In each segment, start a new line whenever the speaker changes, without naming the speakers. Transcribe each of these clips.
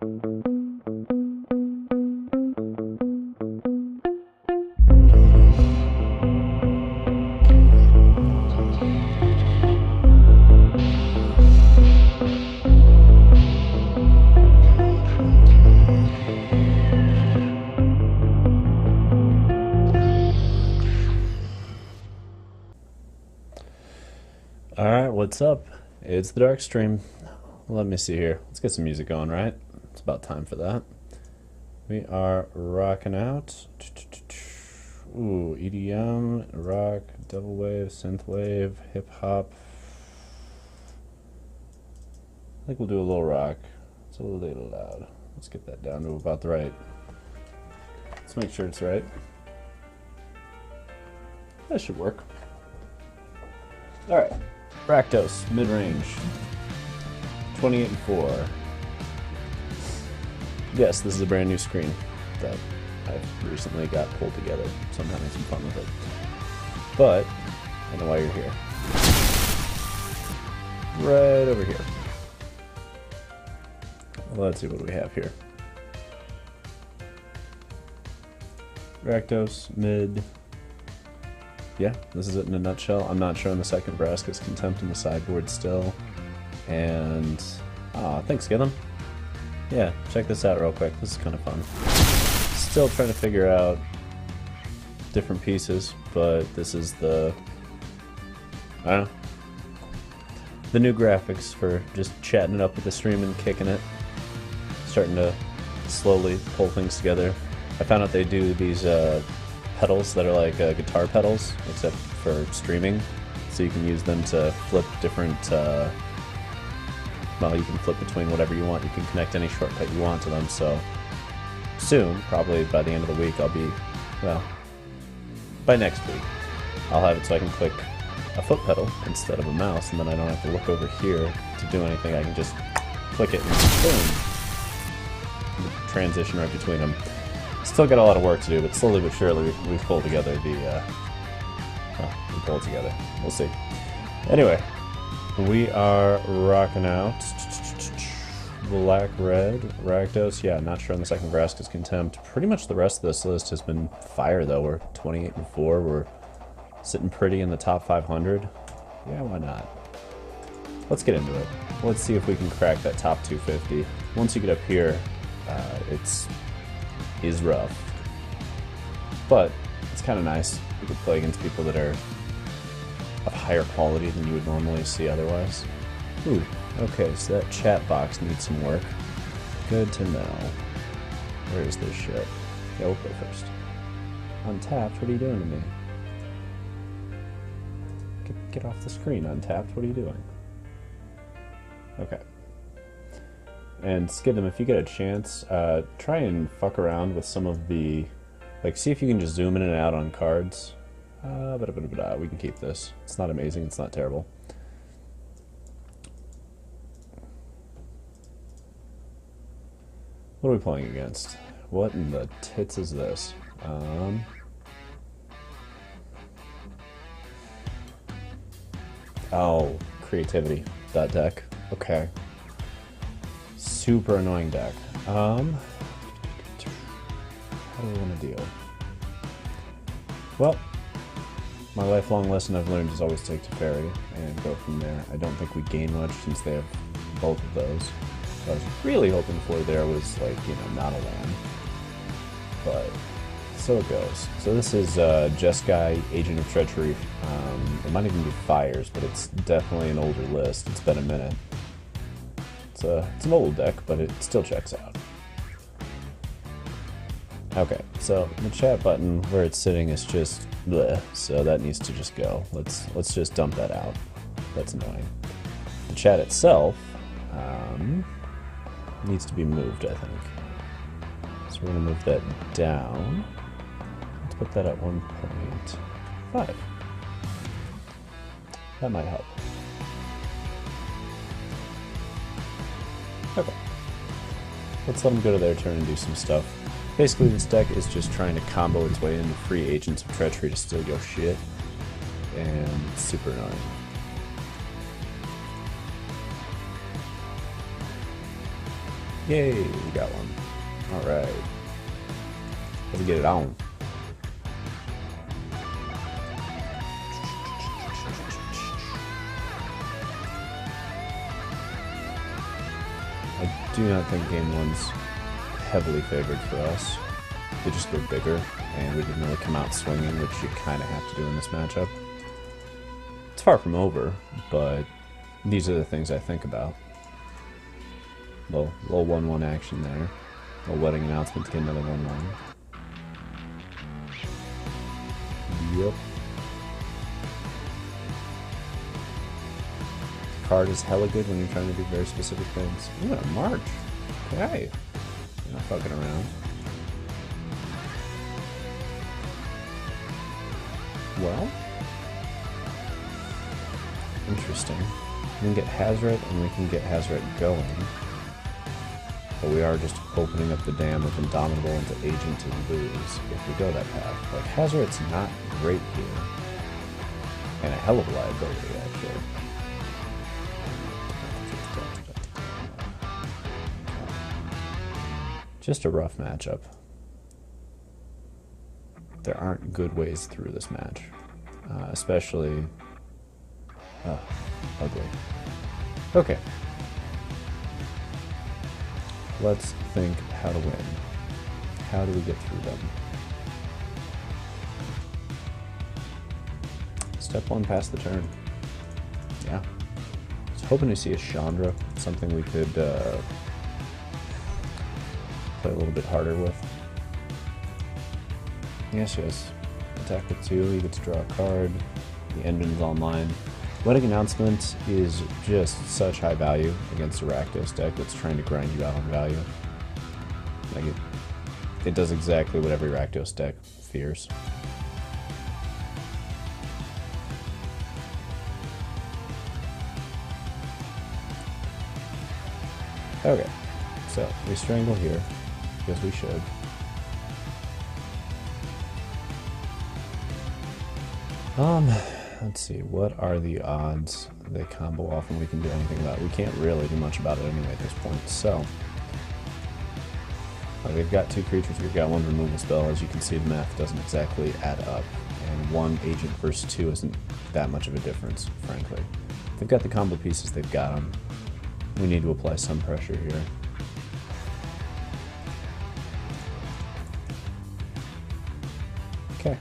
Alright, what's up? It's TheDarkStream. Let me see here. Let's get some music going, right? It's about time for that. We are rocking out. Ooh, EDM, rock, devil wave, synth wave, hip hop. I think we'll do a little rock. It's a little loud. Let's get that down to about the right. Let's make sure it's right. That should work. Alright. Rakdos Midrange. 28 and 4. Yes, this is a brand new screen that I've recently got pulled together, so I'm having some fun with it. But I know why you're here. Right over here. Let's see what we have here. Rakdos Mid. Yeah, this is it in a nutshell. I'm not showing the second Vraska's Contempt in the sideboard still. And, thanks, Gillum. Yeah, check this out real quick. This is kind of fun. Still trying to figure out different pieces, but this is the, I don't know, the new graphics for just chatting it up with the stream and kicking it. Starting to slowly pull things together. I found out they do these, pedals that are like guitar pedals, except for streaming, so you can use them to flip different, well, you can flip between whatever you want. You can connect any shortcut you want to them, so soon, probably by the end of the week, I'll be, well, by next week, I'll have it so I can click a foot pedal instead of a mouse, and then I don't have to look over here to do anything. I can just click it and boom, transition right between them. Still got a lot of work to do, but slowly but surely we've pulled together the, we pulled together. We'll see. Anyway, we are rocking out. Black, red, Rakdos. Yeah, not sure on the second Vraska's Contempt. Pretty much the rest of this list has been fire, though. We're 28 and 4. We're sitting pretty in the top 500. Yeah, why not? Let's get into it. Let's see if we can crack that top 250. Once you get up here, is rough, but it's kind of nice. You can play against people that are of higher quality than you would normally see otherwise. Ooh, okay, so that chat box needs some work. Good to know. Where is this shit? Yeah, we'll play first. Untapped, what are you doing to me? Get off the screen, Untapped, what are you doing? Okay. And Skidum, if you get a chance, try and fuck around with some of the, like, see if you can just zoom in and out on cards. We can keep this. It's not amazing, it's not terrible. What are we playing against? What in the tits is this? Oh, creativity. That deck. Okay. Super annoying deck. How do we want to deal? Well, my lifelong lesson I've learned is always take Teferi and go from there. I don't think we gain much since they have both of those. What I was really hoping for there was, like, you know, not a land. But so it goes. So this is Jeskai, Agent of Treachery. It might even be Fires, but it's definitely an older list. It's been a minute. It's an old deck, but it still checks out. Okay, so the chat button where it's sitting is just bleh, so that needs to just go. Let's just dump that out. That's annoying. The chat itself needs to be moved, I think. So we're gonna move that down. Let's put that at 1.5. That might help. Okay. Let's let them go to their turn and do some stuff. Basically, this deck is just trying to combo its way into free Agents of Treachery to steal your shit. And it's super annoying. Yay, we got one. Alright. Let's get it on. I do not think game one's heavily favored for us. They just go bigger, and we didn't really come out swinging, which you kind of have to do in this matchup. It's far from over, but these are the things I think about. Little 1-1 action there. Little wedding announcement to get another 1-1. Yep. The card is hella good when you're trying to do very specific things. Ooh, a march. Okay. You're not fucking around. Well, interesting. We can get Hazoret and we can get Hazoret going. But we are just opening up the dam of Indomitable into Agent to lose if we go that path. Like, Hazoret's not great here. And a hell of a liability, actually. Just a rough matchup. There aren't good ways through this match. Especially... ugly. Okay. Let's think how to win. How do we get through them? Step 1, pass the turn. Yeah. I was hoping to see a Chandra, something we could play a little bit harder with. Yes. Attack with 2, you get to draw a card. The engine's online. Wedding Announcement is just such high value against a Rakdos deck that's trying to grind you out on value. Like it does exactly what every Rakdos deck fears. Okay, so we strangle here, because we should. Let's see, what are the odds they combo off and we can do anything about it? We can't really do much about it anyway at this point, so... They've got 2 creatures, we've got 1 removal spell. As you can see, the math doesn't exactly add up, and 1 agent versus 2 isn't that much of a difference, frankly. They've got the combo pieces, they've got them. We need to apply some pressure here. Okay.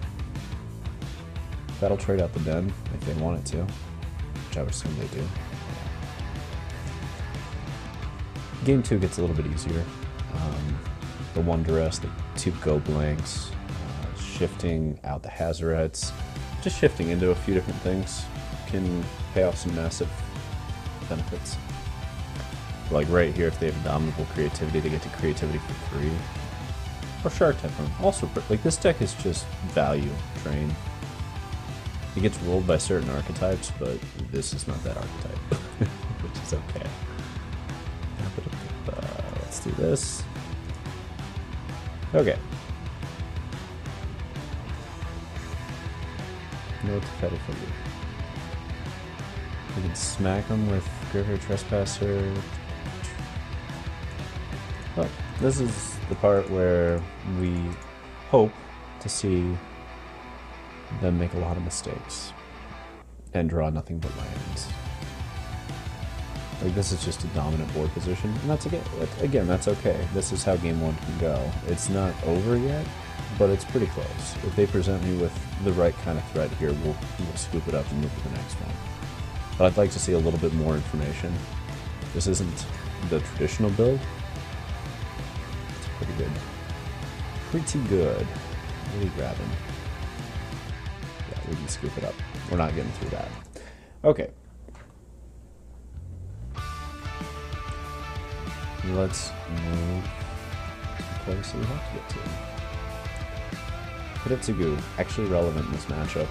That'll trade out the den if they want it to, which I would assume they do. Game 2 gets a little bit easier. The 1 duress, the 2 go blanks, shifting out the Hazorets, just shifting into a few different things can pay off some massive benefits. Like right here, if they have Indomitable Creativity, they get to Creativity for 3. Or Shark Type Run. Also, like, this deck is just value drain. It gets rolled by certain archetypes, but this is not that archetype, which is okay. Let's do this. Okay. No Teferi for you. We can smack them with Graveyard Trespasser. Well, this is the part where we hope to see them make a lot of mistakes and draw nothing but lands. Like, this is just a dominant board position, and that's again, that's okay. This is how game 1 can go. It's not over yet, but it's pretty close. If they present me with the right kind of threat here, we'll scoop it up and move to the next one. But I'd like to see a little bit more information. This isn't the traditional build. It's pretty good. Pretty good. What are you grabbing? Yeah, we can scoop it up. We're not getting through that. Okay. Let's move to the place we have to get to. Hitotsugu, actually relevant in this matchup.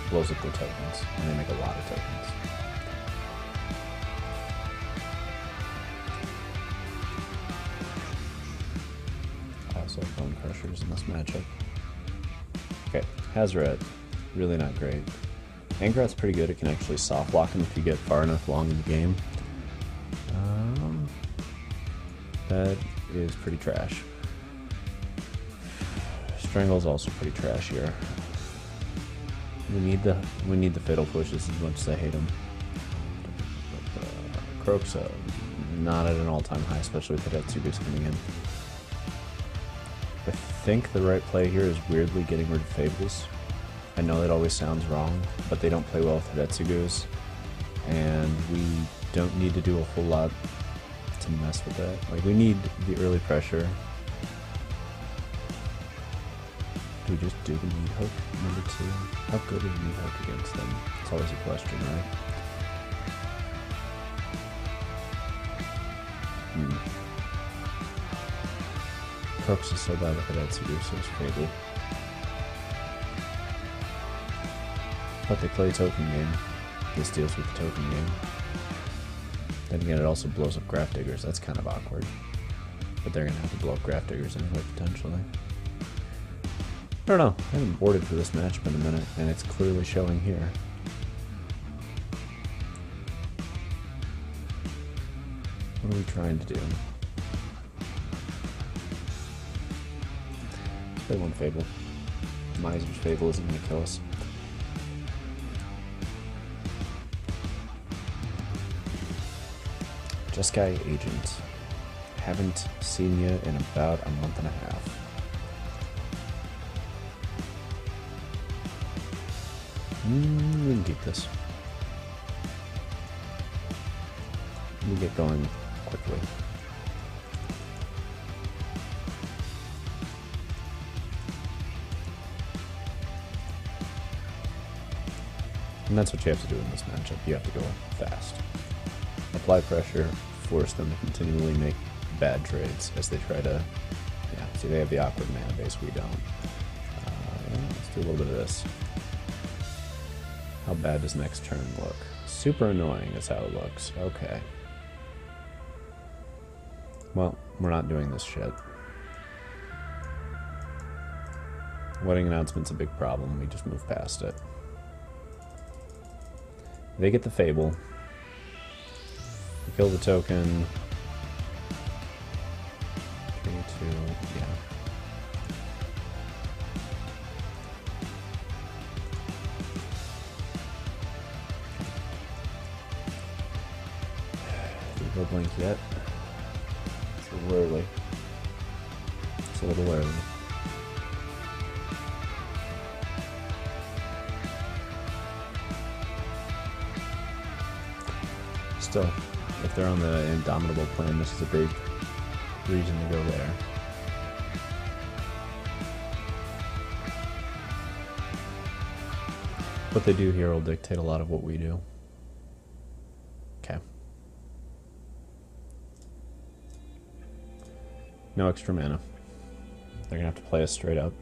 Blows up their tokens, and they make a lot of tokens. I also have Bone Crushers in this matchup. Okay, Hazoret, really not great. Angerat's pretty good, it can actually soft block him if you get far enough along in the game. That is pretty trash. Strangle's also pretty trash here. We need the fatal pushes as much as I hate them. But Croak's not at an all-time high, especially with the Tetsugas coming in. I think the right play here is weirdly getting rid of Fables. I know that always sounds wrong, but they don't play well with Tetsugas, and we don't need to do a whole lot to mess with that. Like, we need the early pressure. Do we just do the meat hook number 2? How good is meat hook against them? It's always a question, right? Crooks is so bad with the Tetsuga, so it's Fable. But they play token game. This deals with the token game. Then again, it also blows up Graph Diggers. That's kind of awkward. But they're going to have to blow up Graph Diggers anyway, potentially. I don't know. I haven't boarded for this matchup in a minute, and it's clearly showing here. What are we trying to do? Let's play one Fable. Miser's Fable isn't going to kill us. Jeskai Agent. Haven't seen you in about a month and a half. We can keep this. We get going quickly. And that's what you have to do in this matchup. You have to go fast. Apply pressure, force them to continually make bad trades as they try to... Yeah, see, they have the awkward mana base, we don't. Let's do a little bit of this. How bad does next turn look? Super annoying is how it looks. Okay. Well, we're not doing this shit. Wedding announcement's a big problem. We just move past it. They get the Fable. We kill the token. 3, 2, yeah. No blink yet. It's a little early. It's a little early. Still, if they're on the Indomitable plan, this is a big reason to go there. What they do here will dictate a lot of what we do. Okay. No extra mana. They're gonna have to play us straight up.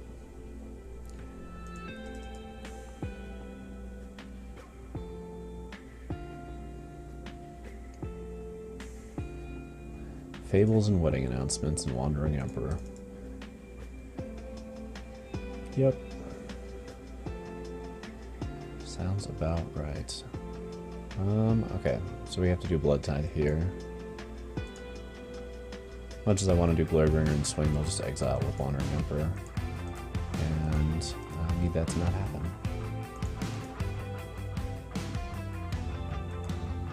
Fables and Wedding Announcements and Wandering Emperor. Yep. Sounds about right. Okay, so we have to do Blood Tithe here. Much as I want to do Blurbringer and swing, they'll just exile with Wandering Emperor. And I need that to not happen.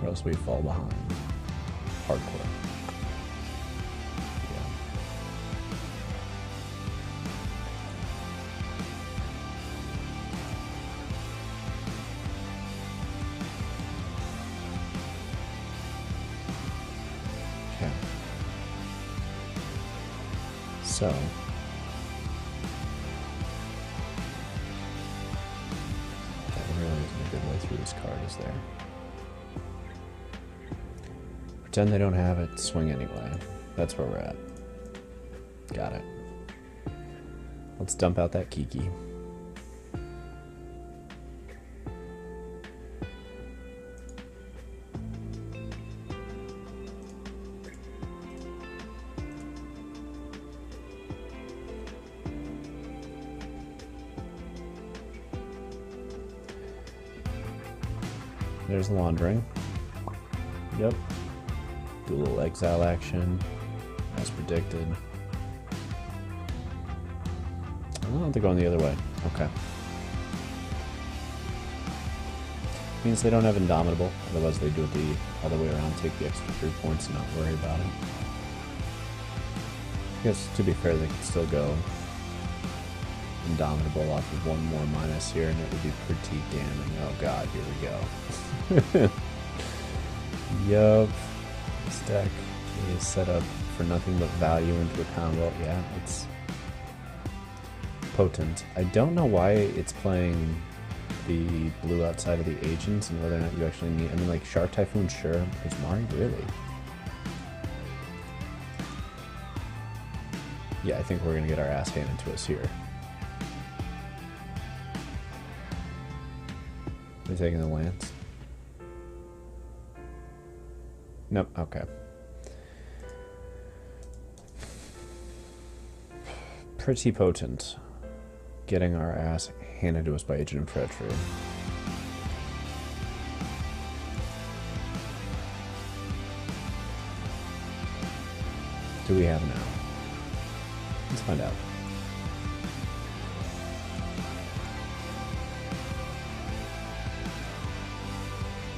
Or else we fall behind. Hardcore. So, that really isn't a good way through this card, is there? Pretend they don't have it, swing anyway. That's where we're at. Got it. Let's dump out that Kiki. There's the Wandering. Yep. Do a little exile action. as predicted. Oh, they're going the other way. Okay. Means they don't have Indomitable, otherwise they do it the other way around, take the extra 3 points and not worry about it. I guess, to be fair, they could still go Indomitable off of one more minus here, and it would be pretty damning. Oh god, here we go. Yup. This deck is set up for nothing but value into a combo. Yeah, it's potent. I don't know why it's playing the blue outside of the agents and whether or not you actually need... I mean, like, Shark Typhoon, sure. Is Mari really? Yeah, I think we're going to get our ass handed to us here. Are they taking the Lance? Nope, okay. Pretty potent. Getting our ass handed to us by Agent of Treachery. Do we have now? Let's find out.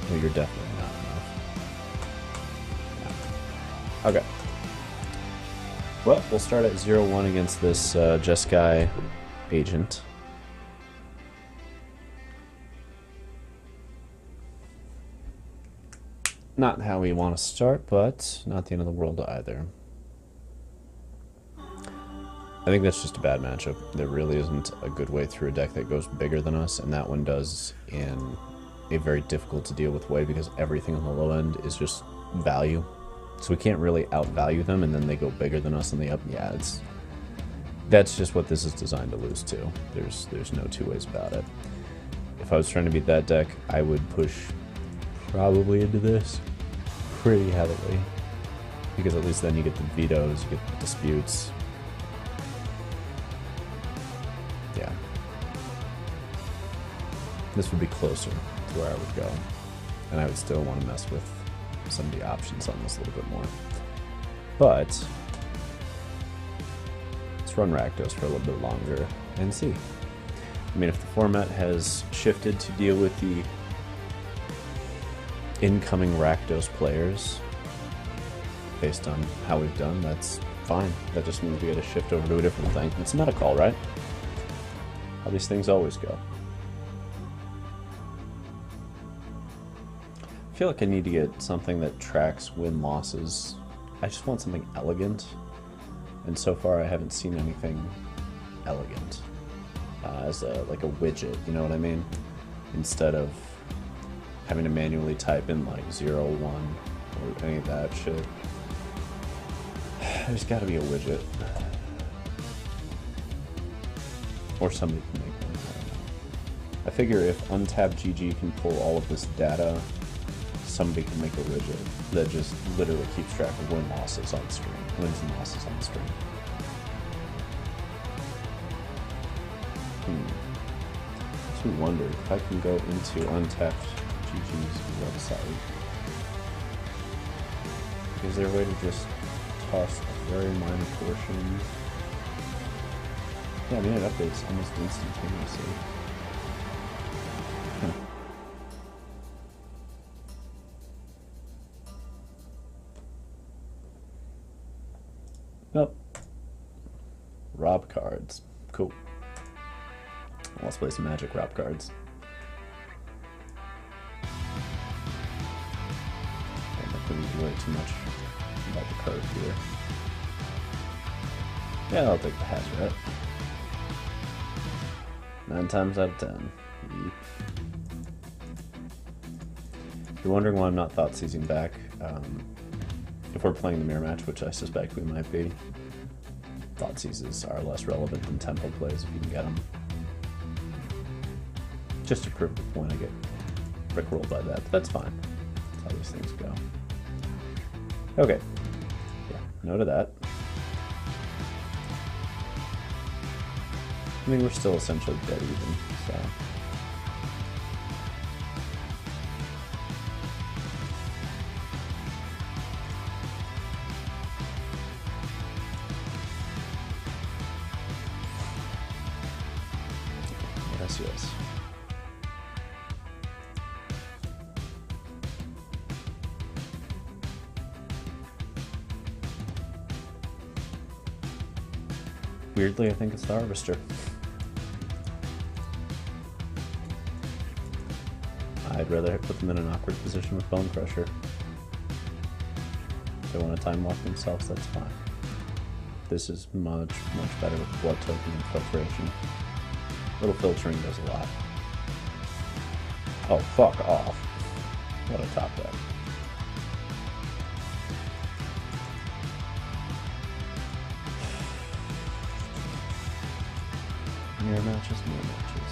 Well, you're definitely not enough. No. Okay. Well, we'll start at 0-1 against this Jeskai agent. Not how we want to start, but not the end of the world either. I think that's just a bad matchup. There really isn't a good way through a deck that goes bigger than us, and that one does in a very difficult to deal with way because everything on the low end is just value. So we can't really outvalue them, and then they go bigger than us on the up. Yeah, that's just what this is designed to lose to. There's no two ways about it. If I was trying to beat that deck, I would push probably into this pretty heavily, because at least then you get the vetoes, you get the disputes. Yeah. This would be closer to where I would go, and I would still want to mess with some of the options on this a little bit more. But let's run Rakdos for a little bit longer and see. I mean, if the format has shifted to deal with the incoming Rakdos players based on how we've done, that's fine. That just means we gotta shift over to a different thing. It's not a call, right? How these things always go. I feel like I need to get something that tracks win-losses. I just want something elegant, and so far I haven't seen anything elegant as like a widget, you know what I mean? Instead of having to manually type in like 0, 1 or any of that shit. There's got to be a widget. Or somebody can make one, I don't know. I figure if Untapped GG can pull all of this data, somebody can make a widget that just literally keeps track of win-losses on screen. Wins and losses on screen. Makes me wonder if I can go into Untapped GG's website. Is there a way to just toss a very minor portion? Yeah, I mean it updates almost instantaneously. Nope. Rob cards. Cool. Let's play some Magic Rob cards. I'm not going to do way too much about the card here. Yeah, I'll take the Hazret. 9 times out of 10. Yeep. If you're wondering why I'm not Thoughtseizing back, if we're playing the mirror match, which I suspect we might be, Thoughtseizes are less relevant than tempo plays if you can get them. Just to prove the point, I get rickrolled by that, but that's fine. That's how these things go. Okay. Yeah, no to that. I mean, we're still essentially dead even, so. yes. Weirdly, I think it's the Harvester. I'd rather put them in an awkward position with Bone Crusher. If they want to time lock themselves, that's fine. This is much better with Blood Token and Filtration. Little filtering does a lot. Oh, fuck off. What a top deck. Mirror matches, mirror matches.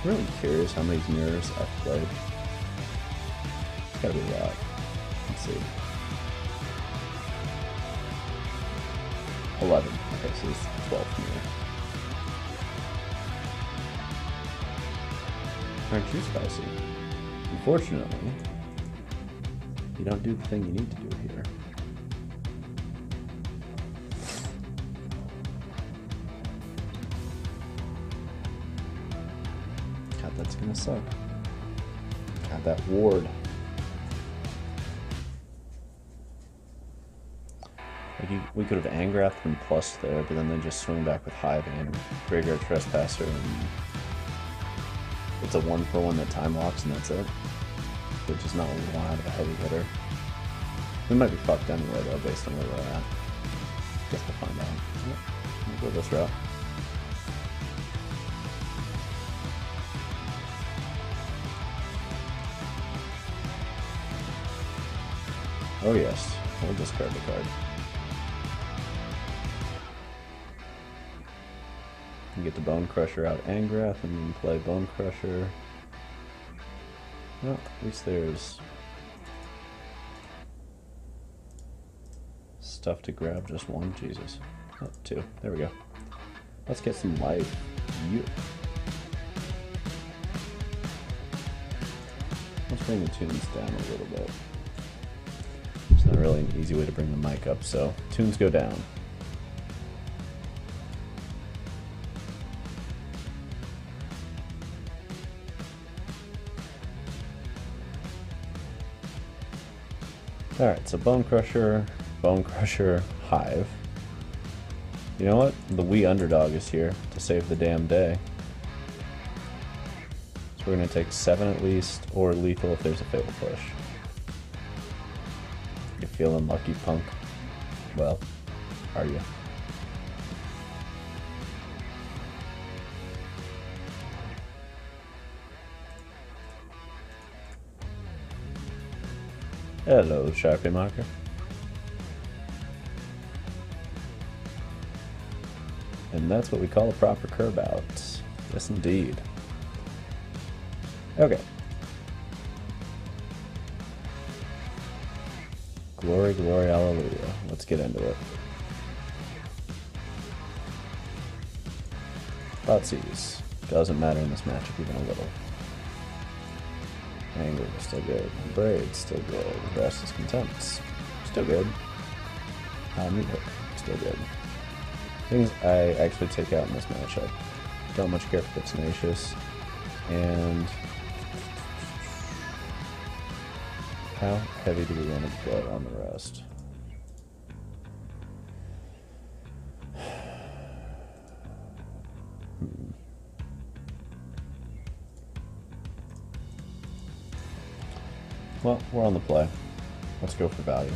I'm really curious how many mirrors I've played. It's gotta be a lot. Let's see. 11. Okay, so it's the 12th mirror. Aren't you spicy? Unfortunately, you don't do the thing you need to do here. God, that's gonna suck. God, that ward. Like we could have Angraphed and plus there, but then they just swing back with Hive and Graveyard Trespasser, and it's a 1-for-1 that time locks, and that's it. Which is not what we want out of a heavy hitter. We might be fucked anyway, though, based on where we're at. Guess we'll find out. Yep. We'll go this route. Oh yes, we'll discard the card. You get the Bone Crusher out Angrath, and then play Bone Crusher. Well, at least there's stuff to grab. Just one, Jesus. Oh, 2. There we go. Let's get some life. You. Let's bring the tunes down a little bit. There's not really an easy way to bring the mic up, so tunes go down. Alright, so Bone Crusher, Hive. You know what? The wee underdog is here to save the damn day. So we're going to take 7 at least, or lethal if there's a Fatal Push. You feeling lucky, punk? Well, are you? Hello, Sharpie Marker. And that's what we call a proper curb out. Yes, indeed. Okay. Glory, glory, hallelujah. Let's get into it. Thoughtseize. Doesn't matter in this matchup even a little. Anger is still good. Braid, still good. Restless Contempt, still good. Meat Hook, still good. Things I actually take out in this matchup. Don't much care for the Tenacious. And how heavy do we want to get on the rest? Well, we're on the play. Let's go for value.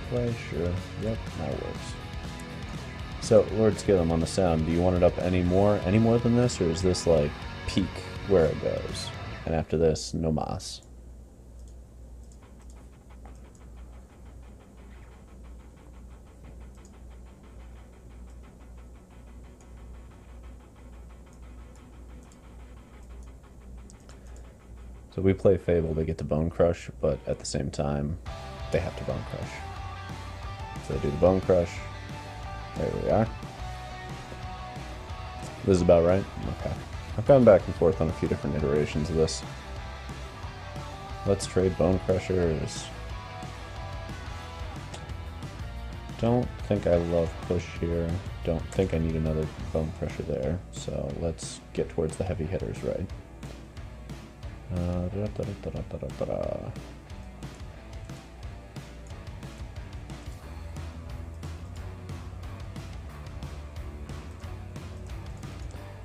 Play, sure. Yep, that works. So, Lord Skillum on the sound, do you want it up any more than this, or is this like peak where it goes? And after this, no mas. So we play Fable, they get to Bone Crush, but at the same time, they have to Bone Crush. So they do the Bone Crush, There we are. This is about right? Okay. I've gone back and forth on a few different iterations of this. Let's trade Bone Crushers. Don't think I love push here. Don't think I need another Bone Crusher there. So let's get towards the heavy hitters, right?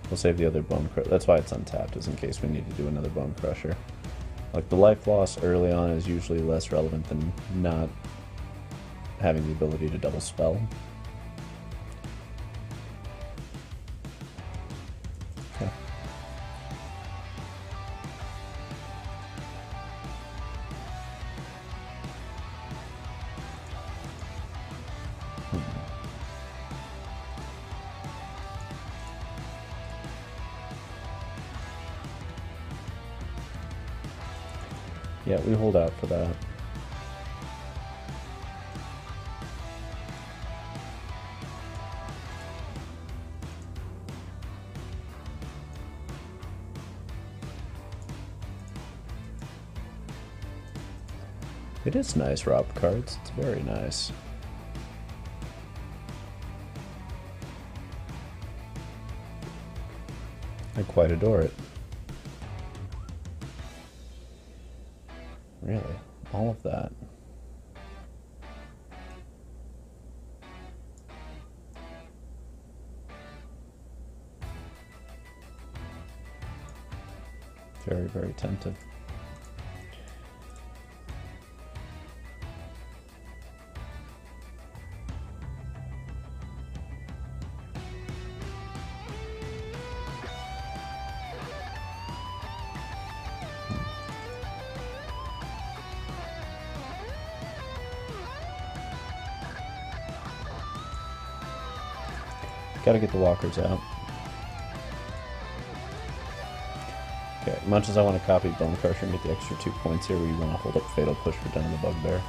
We'll save the other Bone Crusher. That's why it's untapped, is in case we need to do another Bone Crusher. Like, the life loss early on is usually less relevant than not having the ability to double spell. Okay. Yeah, we hold out for that. It is nice, Rob cards. It's very nice. I quite adore it. Really? All of that? Very, very tempted. Gotta get the walkers out. Okay, much as I want to copy Bone Crusher and get the extra 2 points here, we want to hold up Fatal Push for down the Bugbear.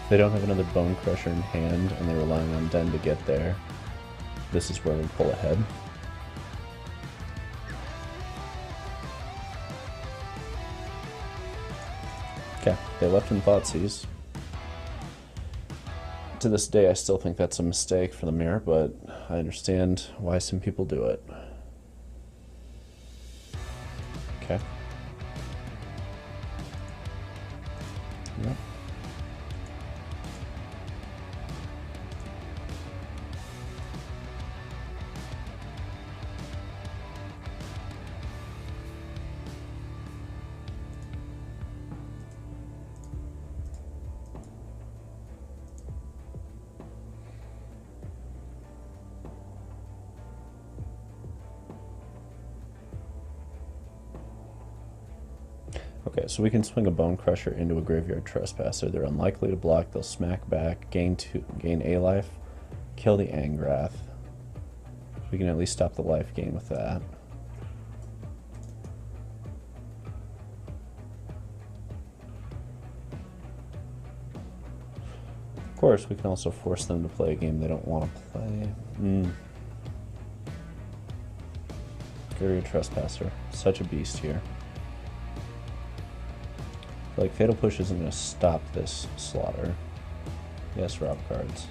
If they don't have another Bone Crusher in hand and they're relying on Den to get there, this is where we pull ahead. Okay, they left in Thoughtseize. To this day, I still think that's a mistake for the mirror, but I understand why some people do it. Okay. Yep. Okay, so we can swing a Bone Crusher into a Graveyard Trespasser. They're unlikely to block, they'll smack back, gain a life, kill the Angrath. We can at least stop the life gain with that. Of course, we can also force them to play a game they don't want to play. Graveyard Trespasser, such a beast here. Like, Fatal Push isn't going to stop this slaughter. Yes, Rob cards.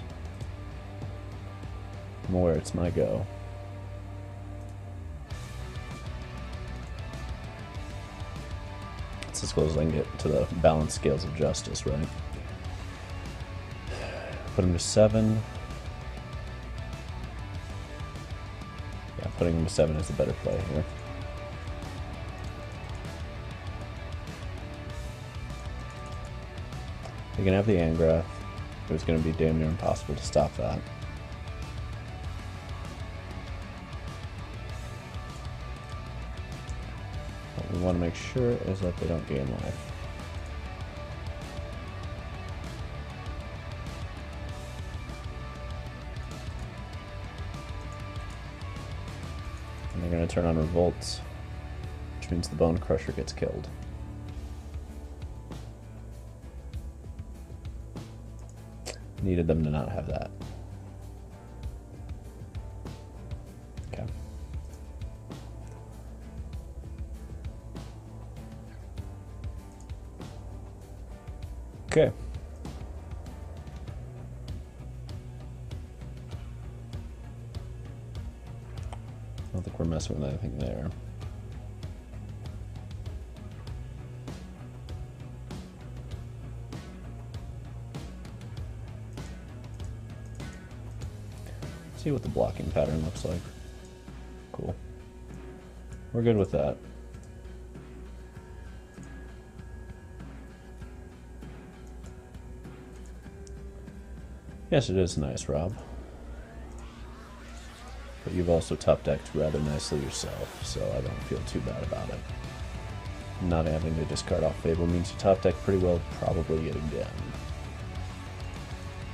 I'm aware it's my go. It's as close as I can get to the balanced scales of justice, right? Put him to 7. Yeah, putting him to 7 is a better play here. They can have the Angrath. It was going to be damn near impossible to stop that. What we want to make sure is that they don't gain life. And they're going to turn on Revolts, which means the Bone Crusher gets killed. Needed them to not have that. Okay. Okay. I don't think we're messing with anything there. See what the blocking pattern looks like. Cool. We're good with that. Yes, it is nice, Rob. But you've also top decked rather nicely yourself, so I don't feel too bad about it. Not having to discard off Fable means you top deck pretty well, probably yet again.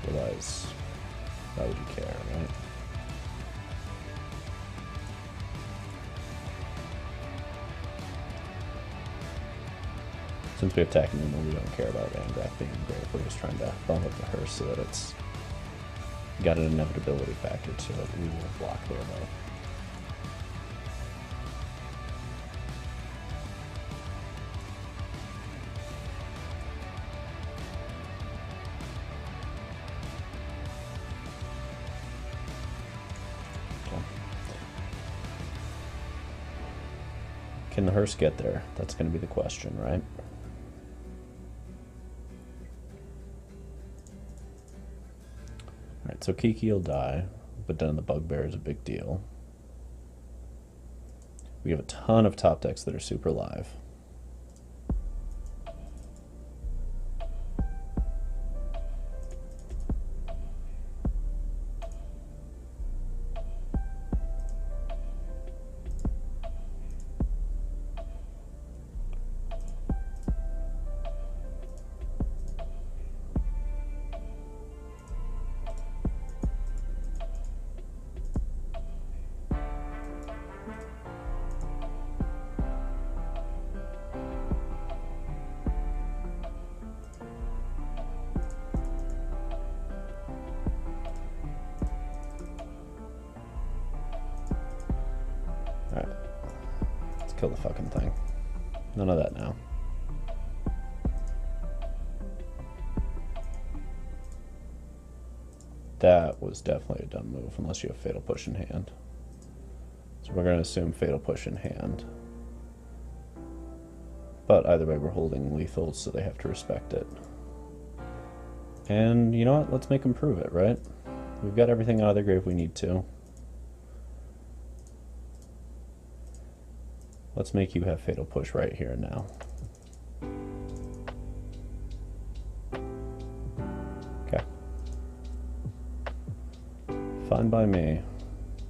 Otherwise, why would you care, right? Since we have Tack and Nemo, we don't care about Rangrath being great. We're just trying to bump up the hearse so that it's got an inevitability factor to it. We will block there, though. Okay. Can the hearse get there? That's going to be the question, right? Alright, so Kiki will die, but then the Bugbear is a big deal. We have a ton of top decks that are super live. Kill the fucking thing. None of that now. That was definitely a dumb move, unless you have Fatal Push in hand. So we're going to assume Fatal Push in hand. But either way, we're holding lethals, so they have to respect it. And you know what? Let's make them prove it, right? We've got everything out of their grave we need to. Let's make you have Fatal Push right here and now. Okay. Fine by me.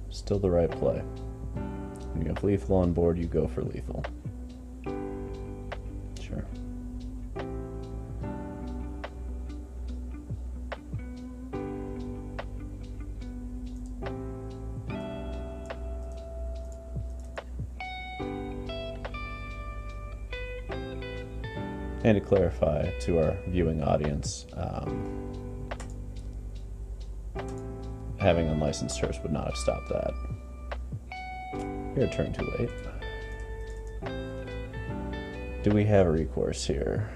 Still the right play. When you have lethal on board, you go for lethal. Sure. And to clarify to our viewing audience, having unlicensed hearse would not have stopped that. You're a turn too late. Do we have a recourse here?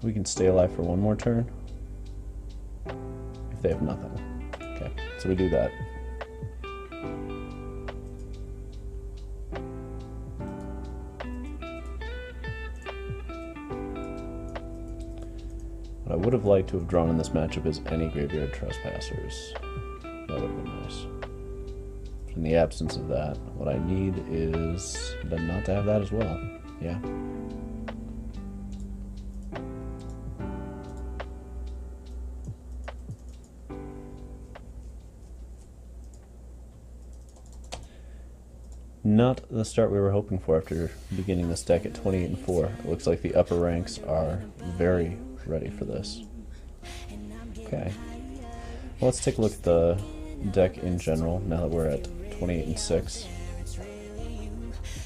We can stay alive for one more turn if they have nothing. Okay, so we do that. What I would have liked to have drawn in this matchup is any Graveyard Trespassers. That would have been nice. In the absence of that, what I need is them not to have that as well. Yeah. Not the start we were hoping for after beginning this deck at 28-4. It looks like the upper ranks are very ready for this. Okay. Well, let's take a look at the deck in general now that we're at 28-6.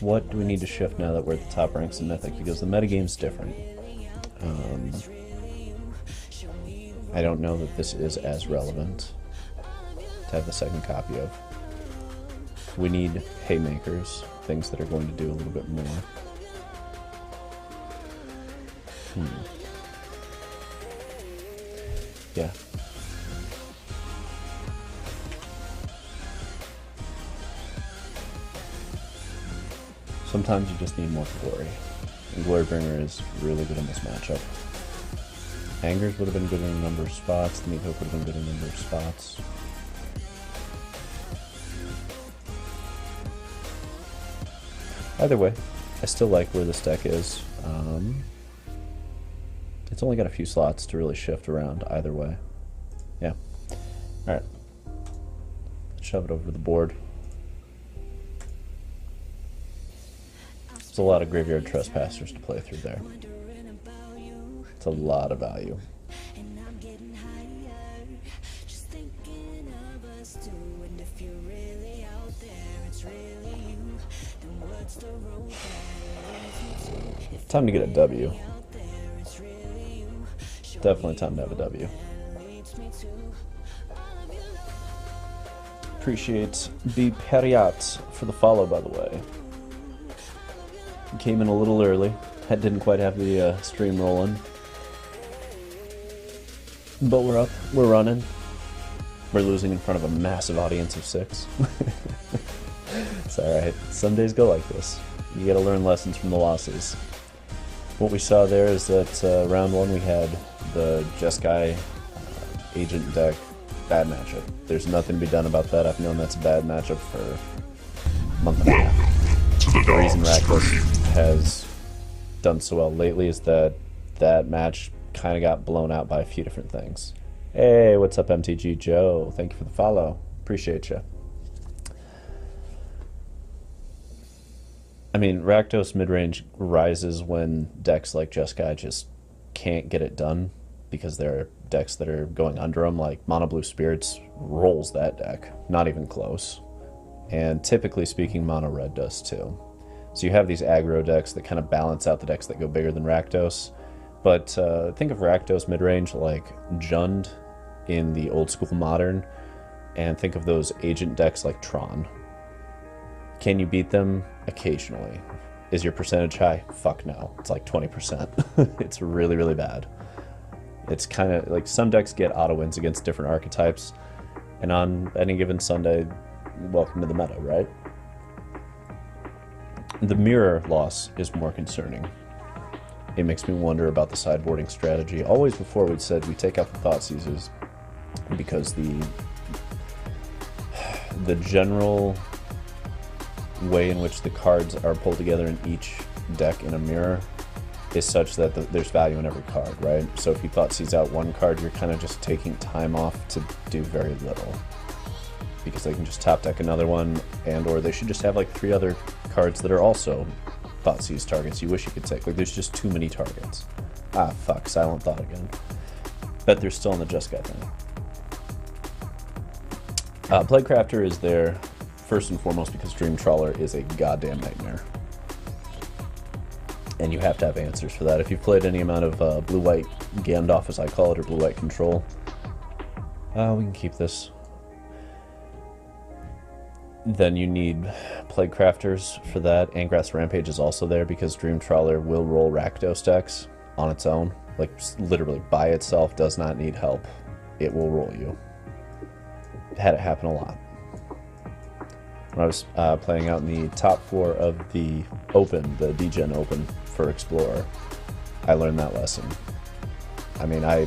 What do we need to shift now that we're at the top ranks in Mythic? Because the metagame's different. I don't know that this is as relevant to have the second copy of. We need haymakers, things that are going to do a little bit more. Yeah. Sometimes you just need more glory. And Glorybringer is really good in this matchup. Angers would have been good in a number of spots. The Meat Hook would have been good in a number of spots. Either way, I still like where this deck is. It's only got a few slots to really shift around either way. Yeah. Alright. Let's shove it over the board. There's a lot of Graveyard Trespassers to play through there. It's a lot of value. Time to get a W. Definitely time to have a W. Appreciate B. Periat for the follow, by the way. Came in a little early. Didn't quite have the stream rolling. But we're up. We're running. We're losing in front of a massive audience of 6. It's alright. Some days go like this. You gotta learn lessons from the losses. What we saw there is that round 1 we had the Jeskai agent deck. Bad matchup. There's nothing to be done about that. I've known that's a bad matchup for a month and a half. The reason Rakdos has done so well lately is that that match kind of got blown out by a few different things. Hey, what's up, MTG Joe? Thank you for the follow. Appreciate you. I mean, Rakdos Midrange rises when decks like Jeskai just can't get it done because there are decks that are going under them, like Mono Blue Spirits rolls that deck. Not even close. And typically speaking, Mono Red does too. So you have these aggro decks that kind of balance out the decks that go bigger than Rakdos. But think of Rakdos Midrange like Jund in the old school Modern, and think of those agent decks like Tron. Can you beat them? Occasionally. Is your percentage high? Fuck no. It's like 20%. It's really, really bad. It's kind of like some decks get auto wins against different archetypes, and on any given Sunday, welcome to the meta, right? The mirror loss is more concerning. It makes me wonder about the sideboarding strategy. Always before we said we take out the Thoughtseizes because the general way in which the cards are pulled together in each deck in a mirror is such that there's value in every card, right? So if you Thoughtseize out one card, you're kind of just taking time off to do very little. Because they can just top deck another one, and or they should just have like 3 other cards that are also Thoughtseize targets you wish you could take. Like, there's just too many targets. Ah, fuck, SilentThought again. Bet they're still in the Jeskai thing. Plaguecrafter is there first and foremost because Dream Trawler is a goddamn nightmare. And you have to have answers for that. If you've played any amount of blue-white Gandalf, as I call it, or blue-white Control, we can keep this. Then you need Plaguecrafters for that. Angrath's Rampage is also there because Dream Trawler will roll Rakdos decks on its own. Like, literally, by itself, does not need help. It will roll you. Had it happen a lot. When I was playing out in the top 4 of the Open, the DGen Open for Explorer, I learned that lesson. I mean, I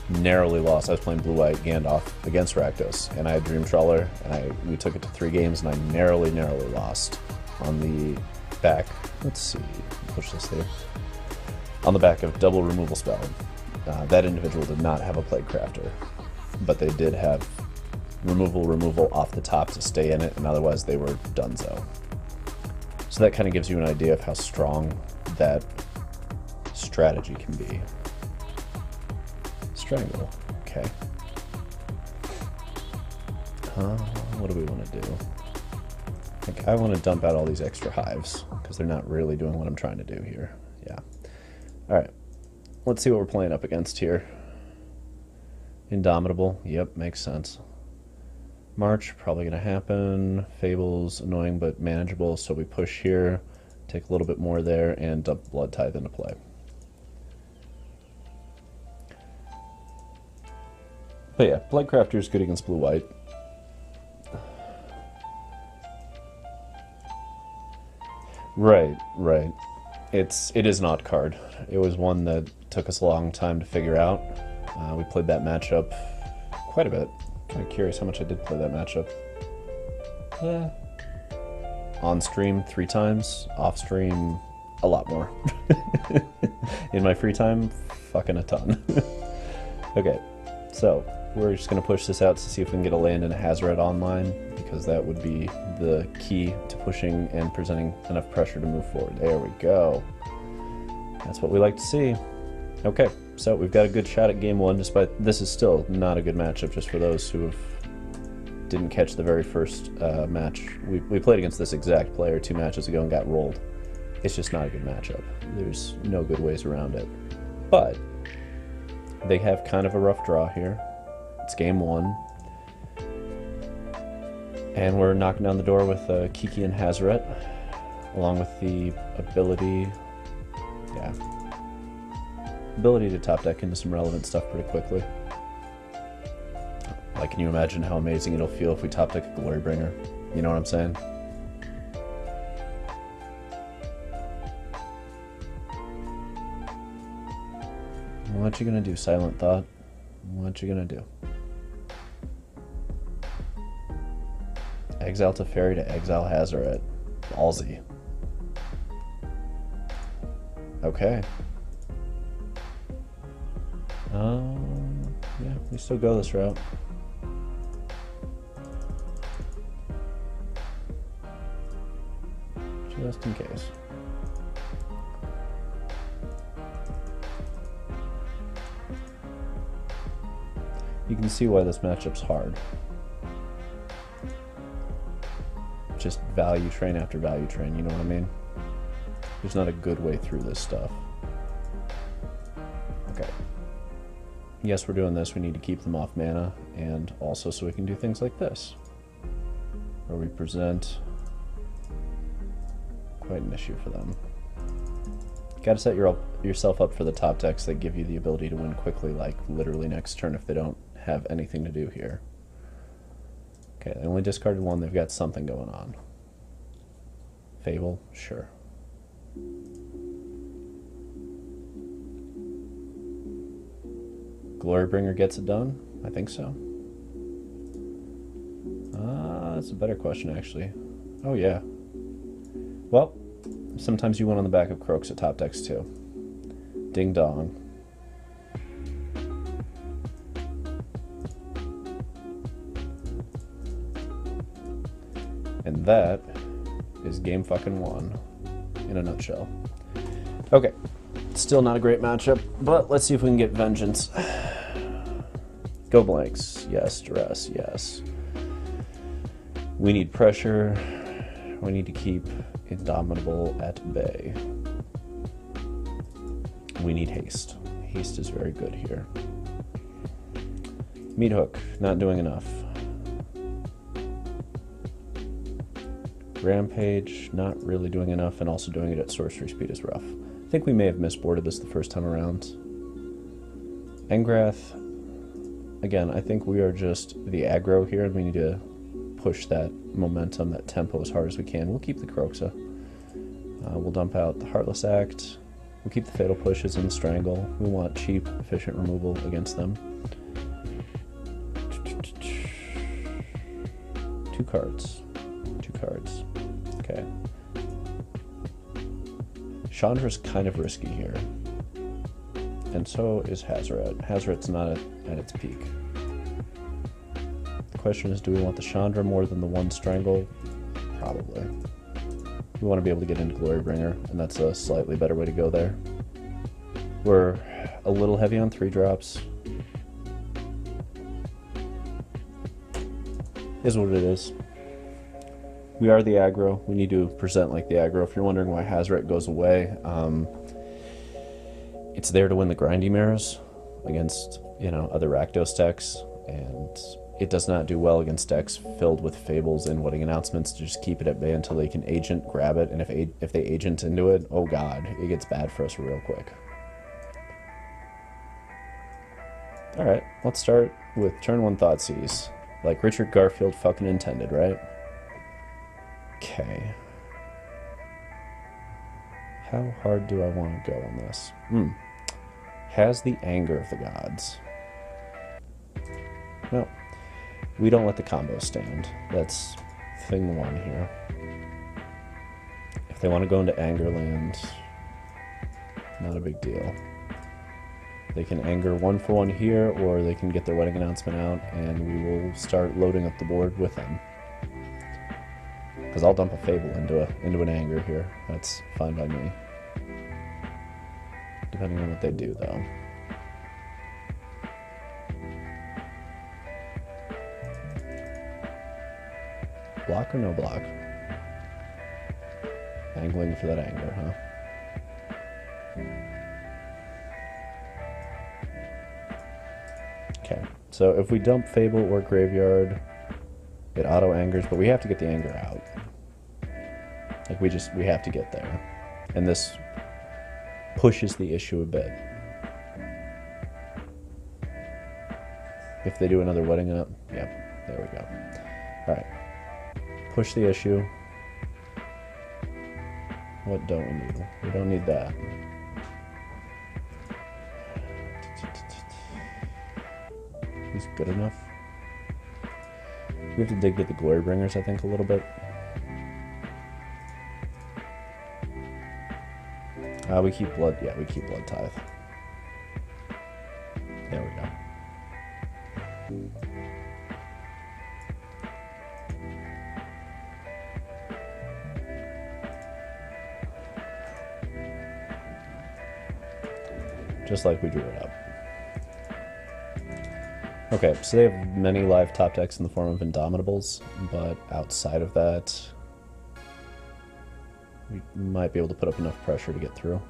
narrowly lost. I was playing blue-white Gandalf against Rakdos, and I had Dream Trawler, and we took it to 3 games, and I narrowly lost on the back. Let's see, push this there. On the back of double removal spell. That individual did not have a Plaguecrafter, but they did have removal off the top to stay in it, and otherwise they were donezo. So that kind of gives you an idea of how strong that strategy can be. Strangle. Okay. What do we want to do? Like, I want to dump out all these extra hives because they're not really doing what I'm trying to do here. Yeah. All right. Let's see what we're playing up against here. Indomitable, yep, makes sense. March, probably going to happen. Fables, annoying but manageable, so we push here, take a little bit more there, and dump Blood Tithe into play. But yeah, Bloodcrafter is good against blue-white. Right, right. It is an odd card. It was one that took us a long time to figure out. We played that matchup quite a bit. Kind of curious how much I did play that matchup. On stream 3 times, off stream a lot more. In my free time, fucking a ton. Okay, so we're just going to push this out to see if we can get a land and a Hazoret online, because that would be the key to pushing and presenting enough pressure to move forward. There we go. That's what we like to see. Okay, so we've got a good shot at game 1, despite this is still not a good matchup, just for those who didn't catch the very first match. We played against this exact player 2 matches ago and got rolled. It's just not a good matchup. There's no good ways around it. But they have kind of a rough draw here. It's game 1. And we're knocking down the door with Kiki and Hazoret, along with the ability to top deck into some relevant stuff pretty quickly. Like, can you imagine how amazing it'll feel if we top deck a Glorybringer? You know what I'm saying? What you gonna do, SilentThought? What you gonna do? Exile Teferi to exile Hazoret. Ballsy. Okay. Yeah, we still go this route. Just in case. You can see why this matchup's hard. Just value train after value train, you know what I mean? There's not a good way through this stuff. Okay. Yes, we're doing this. We need to keep them off mana, and also so we can do things like this, where we present quite an issue for them. Got to set yourself up for the top decks that give you the ability to win quickly, like literally next turn if they don't have anything to do here. Okay, they only discarded 1. They've got something going on. Fable, sure. Glorybringer gets it done? I think so. That's a better question, actually. Oh, yeah. Well, sometimes you win on the back of Croaks at top decks, too. Ding dong. And that is game fucking 1 in a nutshell. Okay, still not a great matchup, but let's see if we can get vengeance. Go blanks, yes. Duress, yes. We need pressure. We need to keep Indomitable at bay. We need haste. Haste is very good here. Meat Hook, not doing enough. Rampage, not really doing enough, and also doing it at sorcery speed is rough. I think we may have misboarded this the first time around. Engrath, again, I think we are just the aggro here, and we need to push that momentum, that tempo as hard as we can. We'll keep the Croxa. We'll dump out the Heartless Act. We'll keep the Fatal Pushes and Strangle. We want cheap, efficient removal against them. 2 cards. 2 cards. Okay. Chandra's kind of risky here. And so is Hazoret. Hazoret's not at its peak. The question is, do we want the Chandra more than the 1 Strangle? Probably. We want to be able to get into Glorybringer, and that's a slightly better way to go there. We're a little heavy on 3 drops. Is what it is. We are the aggro. We need to present like the aggro. If you're wondering why Hazoret goes away, it's there to win the grindy mirrors against you know, other Rakdos decks, and it does not do well against decks filled with Fables and Wedding Announcements to just keep it at bay until they can agent, grab it, and if they agent into it, oh god, it gets bad for us real quick. Alright, let's start with turn 1 Thoughtseize. Like Richard Garfield fucking intended, right? Okay. How hard do I want to go on this? Has the anger of the gods. No. We don't let the combo stand. That's thing 1 here. If they want to go into Angerland, not a big deal. They can anger 1 for 1 here, or they can get their Wedding Announcement out, and we will start loading up the board with them. Because I'll dump a Fable into an anger here. That's fine by me. Depending on what they do, though. Block or no block? Angling for that anger, huh? Okay, so if we dump Fable or Graveyard, it auto-angers, but we have to get the anger out. Like, we have to get there. And this pushes the issue a bit. If they do another Wedding Up, yep, there we go. Alright. Push the issue. What don't we need? We don't need that. He's good enough. We have to dig to the Glorybringers, I think, a little bit. We keep Blood. Yeah, we keep Blood Tithe. There we go. Just like we drew it up. Okay, so they have many live top decks in the form of Indomitables, but outside of that, we might be able to put up enough pressure to get through.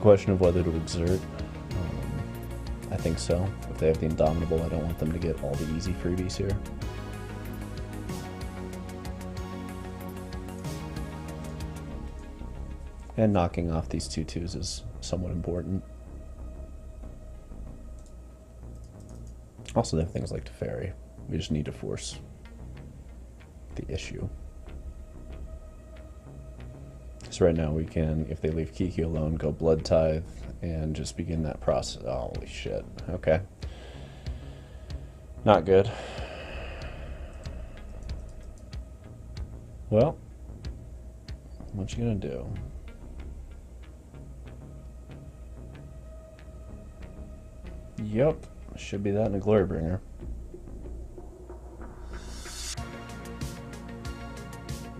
Question of whether to exert. I think so. If they have the Indomitable, I don't want them to get all the easy freebies here. And knocking off these 2/2s is somewhat important. Also, they have things like Teferi. We just need to force the issue. So right now we can, if they leave Kiki alone, go Blood Tithe and just begin that process. Oh, holy shit. Okay. Not good. Well, what you gonna do? Yep, should be that in a Glorybringer.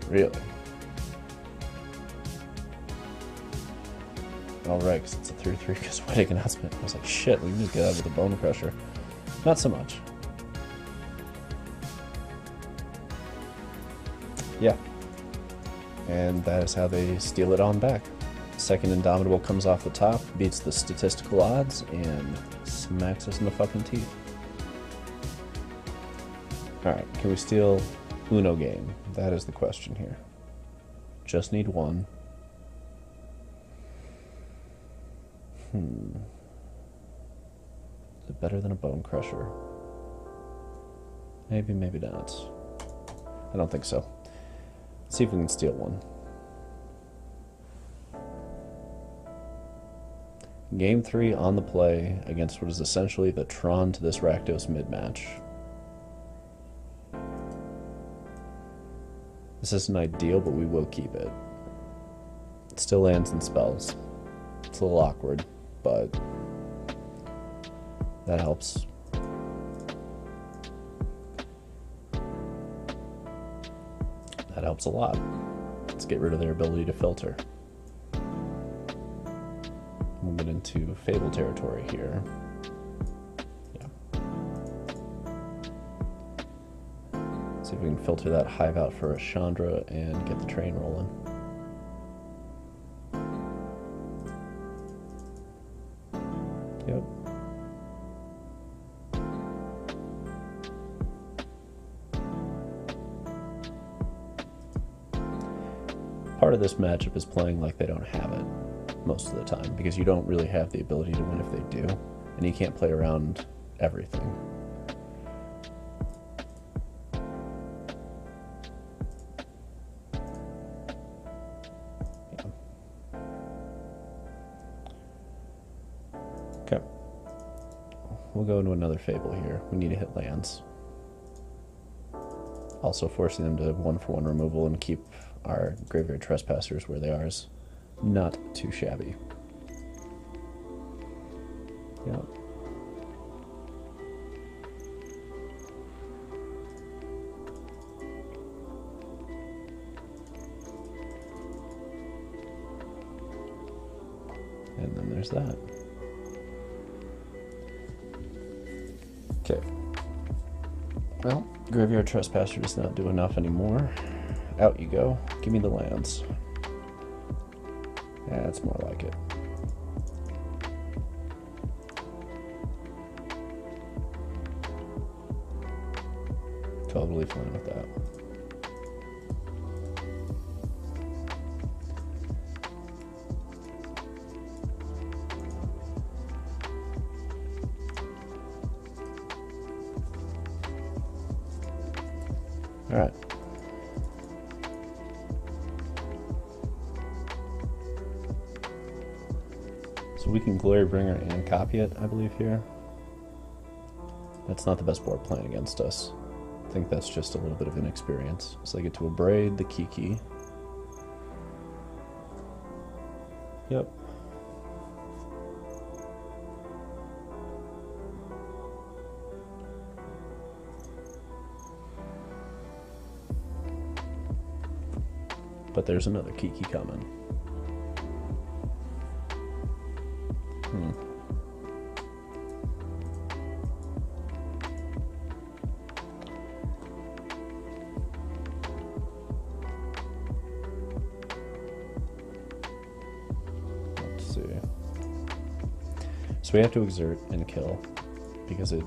Really? Alright, because it's a 3/3 because Wedding Announcement. I was like, shit, we need to get out of the Bone Crusher. Not so much. Yeah. And that is how they steal it on back. Second Indomitable comes off the top, beats the statistical odds, and smacks us in the fucking teeth. Alright, can we steal Uno game? That is the question here. Just need one. Is it better than a Bone Crusher? Maybe, maybe not. I don't think so. Let's see if we can steal one. Game 3 on the play against what is essentially the Tron to this Rakdos mid-match. This isn't ideal, but we will keep it. It still lands and spells. It's a little awkward, but that helps. That helps a lot. Let's get rid of their ability to filter. We'll get into Fable territory here. Yeah. See if we can filter that Hive out for a Chandra and get the train rolling. Yep. Part of this matchup is playing like they don't have it most of the time, because you don't really have the ability to win if they do, and you can't play around everything. Yeah. Okay. We'll go into another Fable here. We need to hit lands. Also forcing them to 1-for-1 removal and keep our Graveyard Trespassers where they are is not too shabby. Yep. And then there's that. Okay. Well, Graveyard Trespasser does not do enough anymore. Out you go. Give me the lands. That's more like it. Totally fine with that. All right. So we can Glorybringer and copy it, I believe, here. That's not the best board playing against us. I think that's just a little bit of inexperience. So I get to Abrade the Kiki. Yep. But there's another Kiki coming. Let's see. So we have to exert and kill because it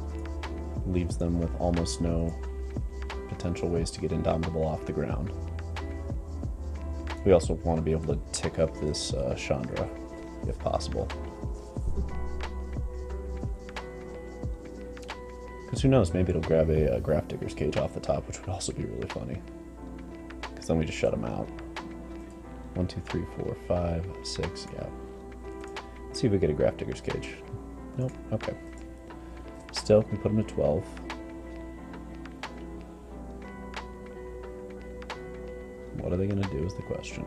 leaves them with almost no potential ways to get Indomitable off the ground. We also want to be able to tick up this Chandra, if possible. Because who knows, maybe it'll grab a Grafdigger's Cage off the top, which would also be really funny. Because then we just shut them out. 1, 2, 3, 4, 5, 6, yeah. Let's see if we get a Grafdigger's Cage. Nope, okay. Still, we put them to 12. What are they going to do is the question.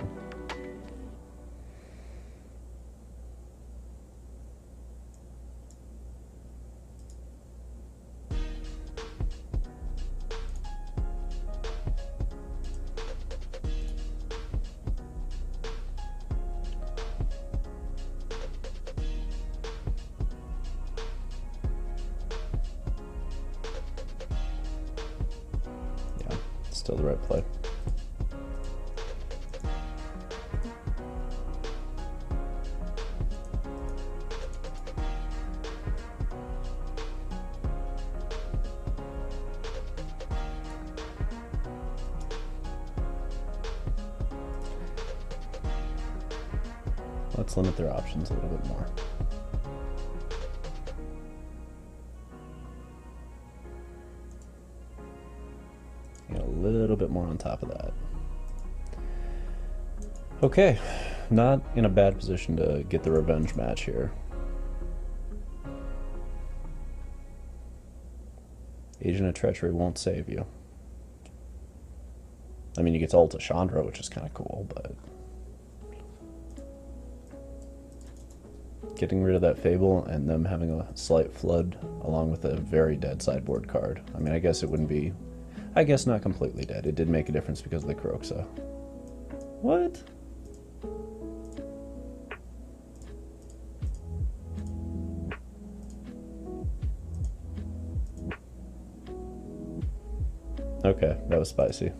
Yeah, still the right play. Let's limit their options a little bit more. And a little bit more on top of that. Okay, not in a bad position to get the revenge match here. Agent of Treachery won't save you. I mean, you get to ult a Chandra, which is kind of cool, but getting rid of that Fable and them having a slight flood along with a very dead sideboard card. I mean, I guess it wouldn't be... I guess not completely dead. It did make a difference because of the Kroxa. What? Okay, that was spicy.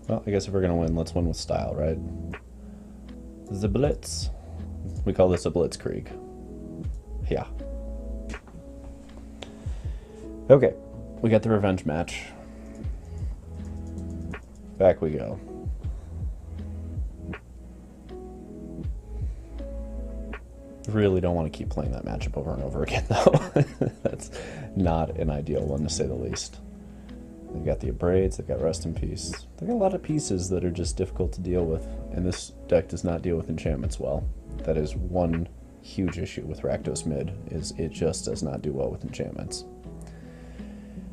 Well, I guess if we're gonna win, let's win with style, right? The Blitz. We call this a Blitzkrieg. Yeah. Okay, we got the revenge match. Back we go. Really don't want to keep playing that matchup over and over again, though. That's not an ideal one, to say the least. They've got the Abrades, they've got Rest in Peace. They've got a lot of pieces that are just difficult to deal with, and this deck does not deal with enchantments well. That is one huge issue with Rakdos Mid, is it just does not do well with enchantments.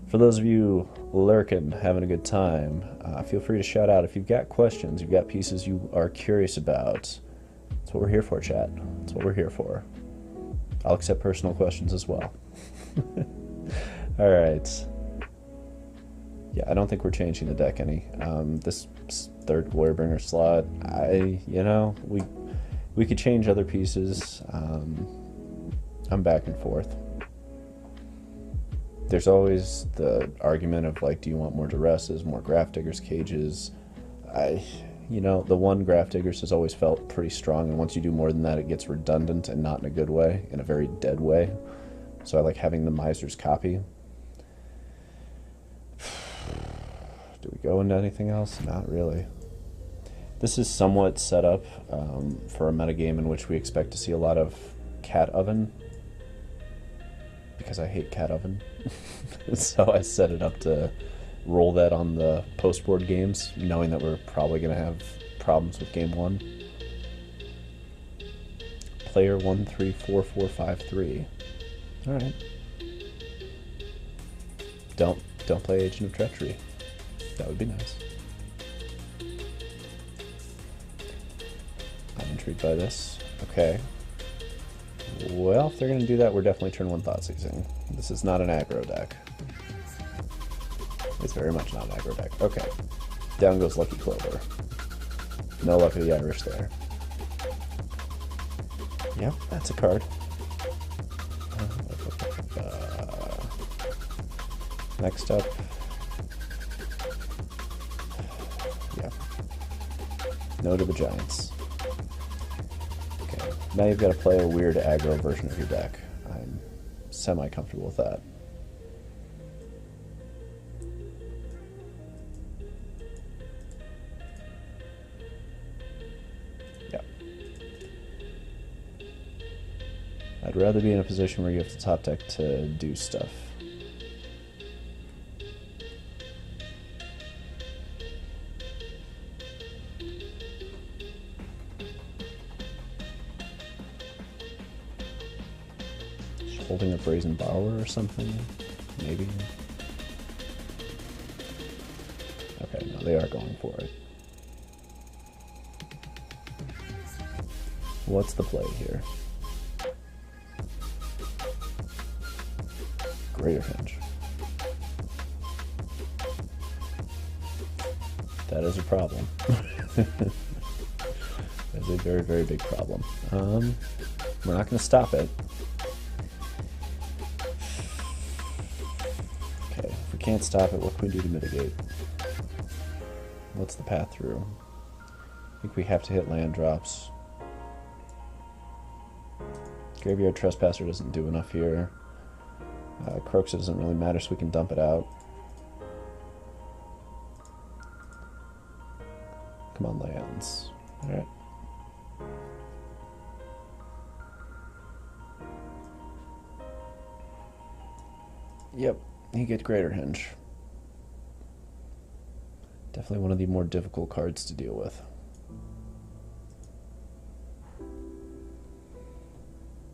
For those of you lurking, having a good time, feel free to shout out if you've got questions, you've got pieces you are curious about. That's what we're here for, chat. That's what we're here for. I'll accept personal questions as well. Alright. Yeah, I don't think we're changing the deck any. This third Glorybringer slot, you know, we could change other pieces. I'm back and forth. There's always the argument of, like, do you want more Duresses, more Graph Diggers, Cages? You know, the one Graph Diggers has always felt pretty strong, and once you do more than that, it gets redundant and not in a good way, in a very dead way. So I like having the Miser's Copy. Do we go into anything else? Not really. This is somewhat set up for a metagame in which we expect to see a lot of Cat Oven, because I hate Cat Oven. So I set it up to roll that on the post-board games, knowing that we're probably going to have problems with game one. Player 134453. Alright. Don't play Agent of Treachery. That would be nice. I'm intrigued by this. Okay. Well, if they're going to do that, we're definitely turn one Thoughtseizing. This is not an aggro deck. It's very much not an aggro deck. Okay. Down goes Lucky Clover. No luck of the Irish there. Yep, that's a card. Next up. Yeah. No to the Giants. Okay. Now you've got to play a weird aggro version of your deck. I'm semi-comfortable with that. I'd rather be in a position where you have to top deck to do stuff. Just holding a Brazen Borrower or something, maybe. Okay, no, they are going for it. What's the play here? Greater Hinge. That is a problem. That is a very, very big problem. We're not going to stop it. Okay, if we can't stop it, what can we do to mitigate? What's the path through? I think we have to hit land drops. Graveyard Trespasser doesn't do enough here. Kroxa doesn't really matter, so we can dump it out. Come on, lands. Alright. Yep, you get Greater Hinge. Definitely one of the more difficult cards to deal with.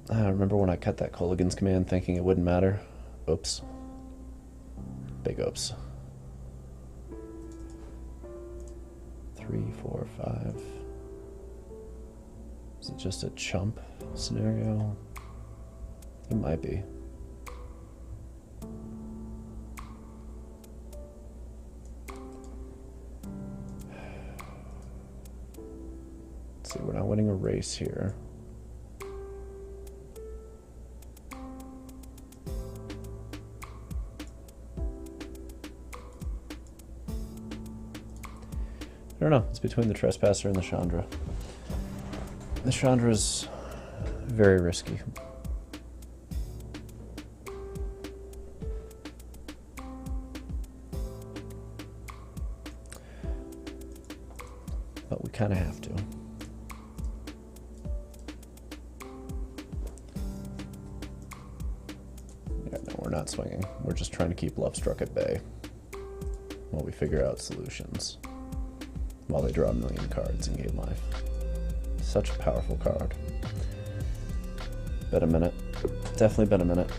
I remember when I cut that Colligan's command thinking it wouldn't matter. Oops. Big oops. 3, 4, 5. Is it just a chump scenario? It might be. see, we're not winning a race here. I don't know, it's between the Trespasser and the Chandra. The Chandra is very risky. But we kind of have to. Yeah, no, we're not swinging. We're just trying to keep Lovestruck at bay while we figure out solutions. While they draw a million cards in game life. Such a powerful card. Bet a minute. Definitely bet a minute.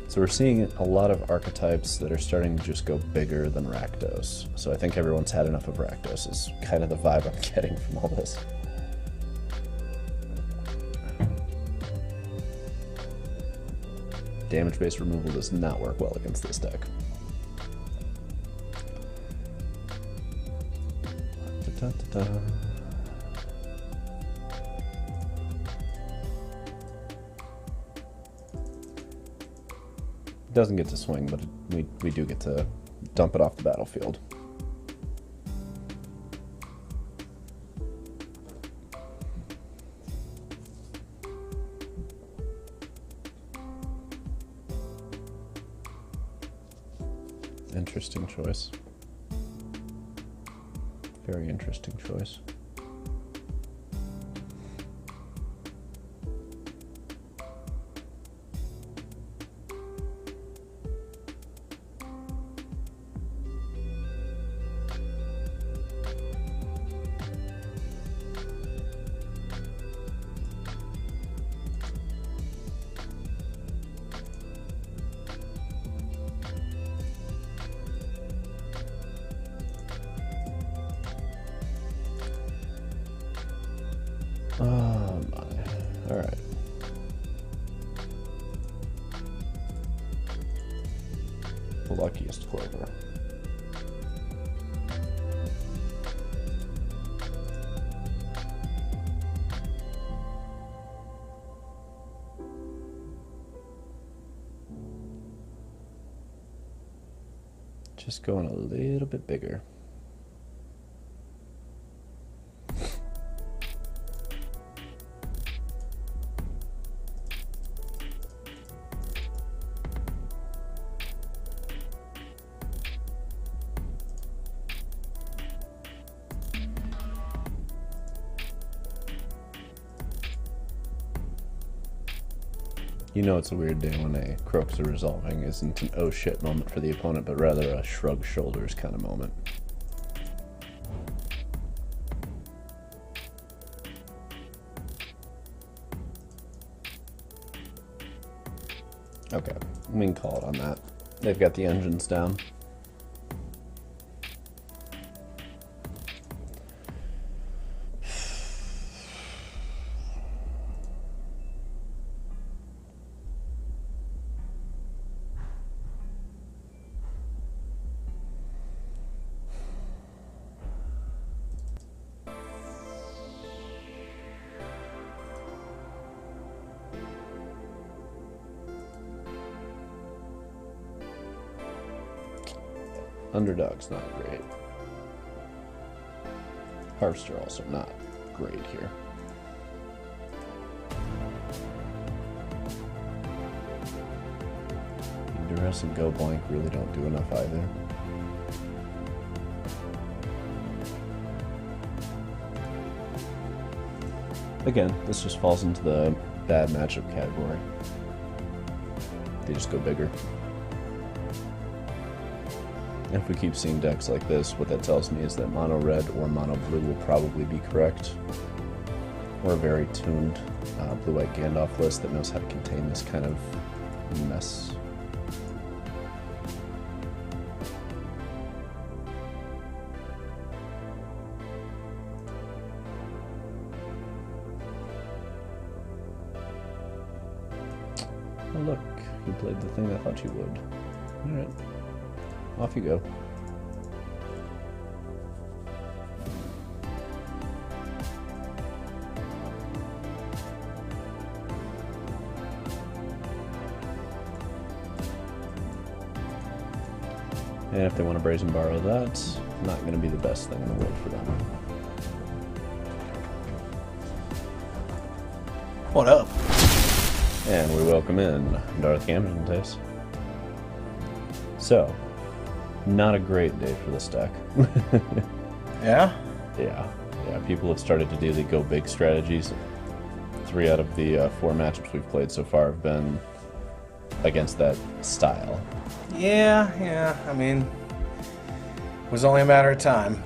So we're seeing a lot of archetypes that are starting to just go bigger than Rakdos. So I think everyone's had enough of Rakdos is kind of the vibe I'm getting from all this. Damage-based removal does not work well against this deck. Doesn't get to swing, but we do get to dump it off the battlefield. Interesting choice. Very interesting choice. Oh my. Alright. The luckiest clover. Just going a little bit bigger. You know it's a weird day when a Crocus resolving isn't an oh shit moment for the opponent, but rather a shrug shoulders kind of moment. Okay, we can call it on that. They've got the engines down. Underdog's not great. Harvester also not great here. Duress and Go Blank really don't do enough either. Again, this just falls into the bad matchup category. They just go bigger. If we keep seeing decks like this, what that tells me is that mono red or mono blue will probably be correct. Or a very tuned blue-white Gandalf list that knows how to contain this kind of mess. Oh look, you played the thing I thought you would. Alright. Off you go. And if they want to Brazen Borrow that, not going to be the best thing in the world for them.
What up?
And we welcome in Darth Gaming. So, not a great day for this deck.
Yeah?
Yeah, people have started to do the go big strategies. 3 out of the 4 matchups we've played so far have been against that style.
Yeah, I mean, it was only a matter of time.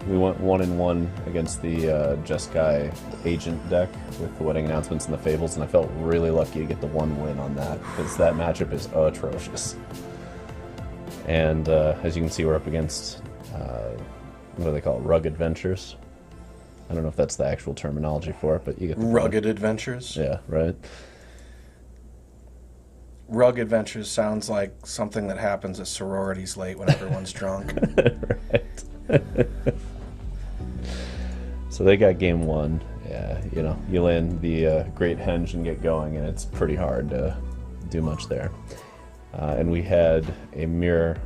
We went 1-1 against the Jeskai agent deck with the Wedding Announcements and the Fables, and I felt really lucky to get the 1 win on that, because that matchup is atrocious. And as you can see, we're up against, what do they call it, Rugged Adventures. I don't know if that's the actual terminology for it, but you get the
Rugged Adventures?
Yeah, right.
Rug Adventures sounds like something that happens at sororities late when everyone's drunk.
Right. So they got game 1. Yeah, you know, you land the Great Henge and get going, and it's pretty hard to do much there. And we had a mirror,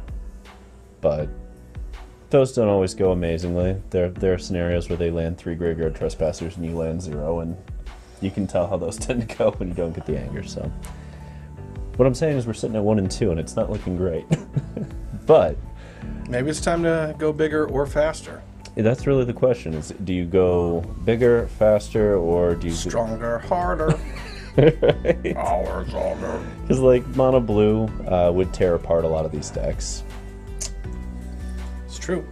but those don't always go amazingly. There are scenarios where they land 3 Graveyard Trespassers and you land 0, and you can tell how those tend to go when you don't get the anger. So what I'm saying is we're sitting at 1 and 2, and it's not looking great. But
maybe it's time to go bigger or faster.
that's really the question: is do you go bigger, faster, or do you
stronger, harder?
Right?
Hours older.
Because like mono blue would tear apart a lot of these decks.
It's true.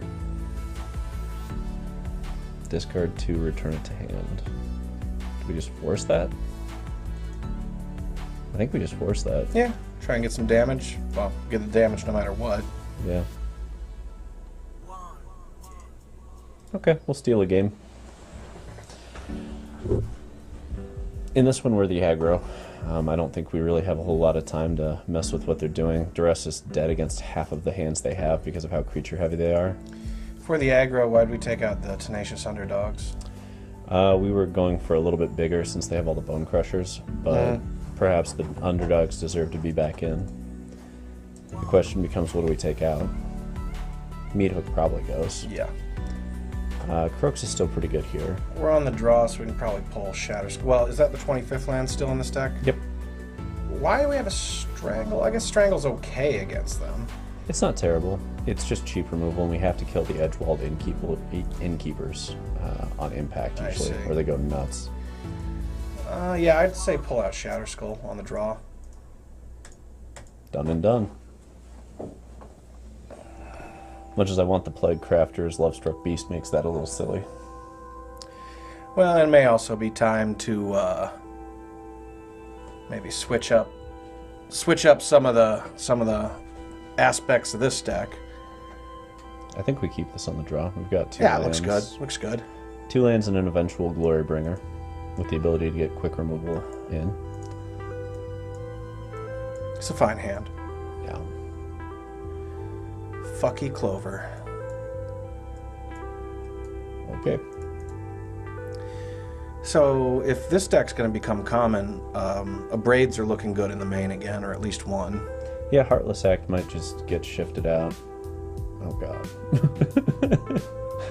Discard 2, return it to hand. Do we just force that? I think we just force that.
Yeah. Try and get some damage. Well, get the damage no matter what.
Yeah. Okay, we'll steal a game. In this one, we're the aggro. I don't think we really have a whole lot of time to mess with what they're doing. Duress is dead against half of the hands they have because of how creature heavy they are.
For the aggro, why'd we take out the Tenacious Underdogs?
We were going for a little bit bigger since they have all the Bone Crushers, but perhaps the Underdogs deserve to be back in. The question becomes, what do we take out? Meathook probably goes.
Yeah.
Crooks is still pretty good here.
We're on the draw, so we can probably pull Shatter. Well, is that the 25th land still in this deck?
Yep.
Why do we have a Strangle? I guess Strangle's okay against them.
It's not terrible. It's just cheap removal, and we have to kill the Edgewalled Innkeepers on impact usually, or they go nuts.
Yeah, I'd say pull out Shatterskull on the draw.
Done and done. Much as I want the Plague Crafters, Lovestruck Beast makes that a little silly.
Well, it may also be time to maybe switch up some of the aspects of this deck.
I think we keep this on the draw. We've got 2
lands. Yeah,
lands.
looks good. Looks good.
2 lands and an eventual Glorybringer, with the ability to get quick removal in.
It's a fine hand.
Yeah.
Fucky Clover.
Okay.
So if this deck's going to become common, Braids are looking good in the main again, or at least one.
Yeah, Heartless Act might just get shifted out. Oh god.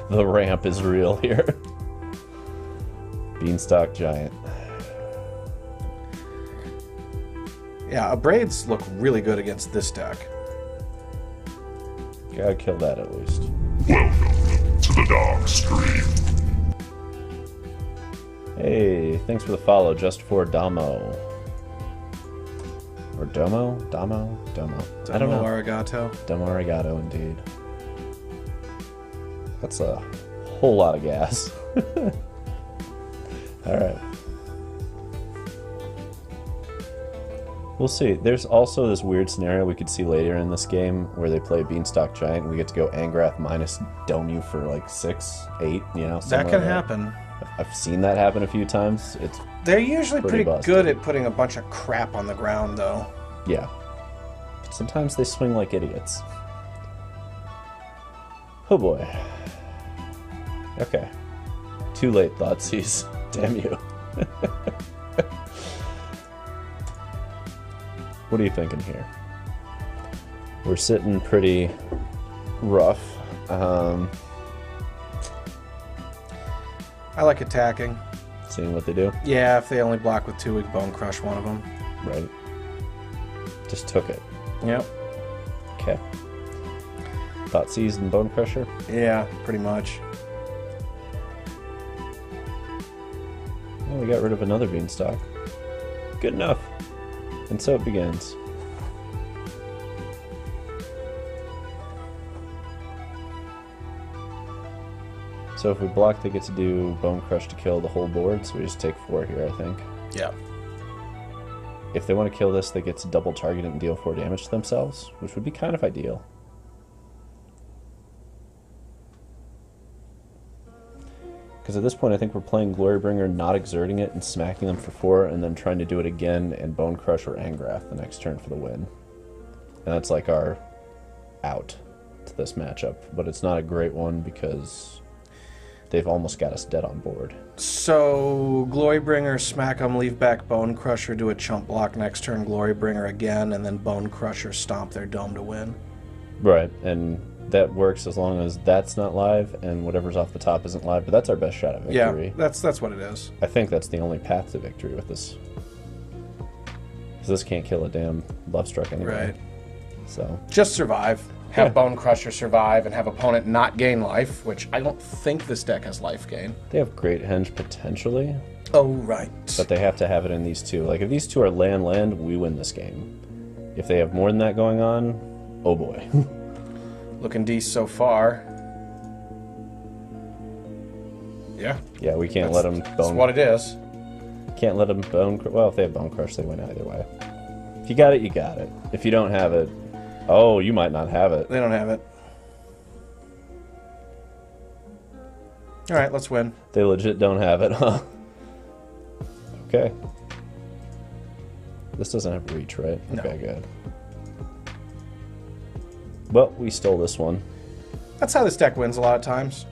The ramp is real here. Beanstalk Giant.
Yeah, Braids look really good against this deck.
Gotta kill that at least.
Welcome to TheDarkStream.
Hey, thanks for the follow, just for Damo. Or Domo? Domo? I don't know.
Arigato.
Domo Arigato, indeed. That's a whole lot of gas. Alright. We'll see. There's also this weird scenario we could see later in this game where they play Beanstalk Giant and we get to go Angrath minus Donu for like 6, 8, you know.
That can happen.
I've seen that happen a few times.
They're usually pretty
busted.
good at putting a bunch of crap on the ground, though.
Yeah. But sometimes they swing like idiots. Oh boy. Okay. Too late, Thoughtseize. Damn you. What are you thinking here? We're sitting pretty rough.
I like attacking.
Seeing what they do.
Yeah, if they only block with 2, we can Bone Crush one of them.
Right. Just took it.
Yep.
Okay. Thoughtseize and Bone Crusher.
Yeah, pretty much.
Oh, we got rid of another Beanstalk. Good enough. And so it begins. So if we block, they get to do Bone Crush to kill the whole board, so we just take 4 here, I think.
Yeah.
If they want to kill this, they get to double target it and deal 4 damage to themselves, which would be kind of ideal. Because at this point, I think we're playing Glorybringer, not exerting it, and smacking them for 4, and then trying to do it again and Bone Crush or Angrath the next turn for the win. And that's like our out to this matchup. But it's not a great one because they've almost got us dead on board.
So, Glorybringer, smack them, leave back Bone Crusher, do a chump block next turn, Glorybringer again, and then Bone Crusher stomp their dome to win.
Right, and that works as long as that's not live and whatever's off the top isn't live, but that's our best shot at victory.
Yeah, that's what it is.
I think that's the only path to victory with this. Because this can't kill a damn Love Struck anyway.
Right.
So
just survive. Have Bone Crusher survive and have opponent not gain life, which I don't think this deck has life gain.
They have Great Henge potentially.
Oh, right.
But they have to have it in these two. Like, if these two are land, we win this game. If they have more than that going on, oh boy.
Looking decent so far. Yeah.
Yeah, we can't let them Bone...
That's what it is.
Can't let them Bone... Well, if they have Bone Crush, they win either way. If you got it, you got it. If you don't have it... Oh, you might not have it.
They don't have it. Alright, let's win.
They legit don't have it, huh? Okay. This doesn't have reach, right?
No.
Okay, good. Well, we stole this one.
That's how this deck wins a lot of times.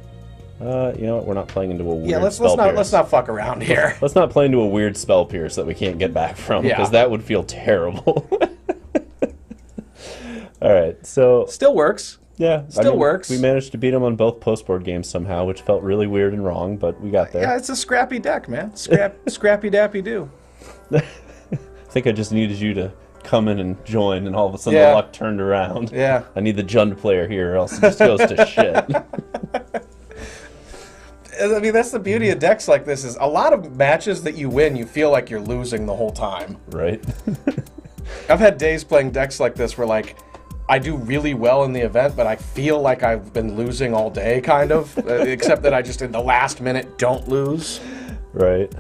You know what? We're not playing into a weird
let's
spell
not fuck around here.
Let's not play into a weird spell pierce that we can't get back from, because that would feel terrible. Alright, so...
Still works.
Yeah.
Still works.
We managed to beat them on both post-board games somehow, which felt really weird and wrong, but we got there.
Yeah, it's a scrappy deck, man. Scrappy dappy do.
I think I just needed you to come in and join, and all of a sudden the luck turned around.
Yeah.
I need the Jund player here, or else it just goes to shit.
I mean, that's the beauty of decks like this, is a lot of matches that you win, you feel like you're losing the whole time.
Right.
I've had days playing decks like this where, like, I do really well in the event, but I feel like I've been losing all day, kind of. Except that I just, in the last minute, don't lose.
Right.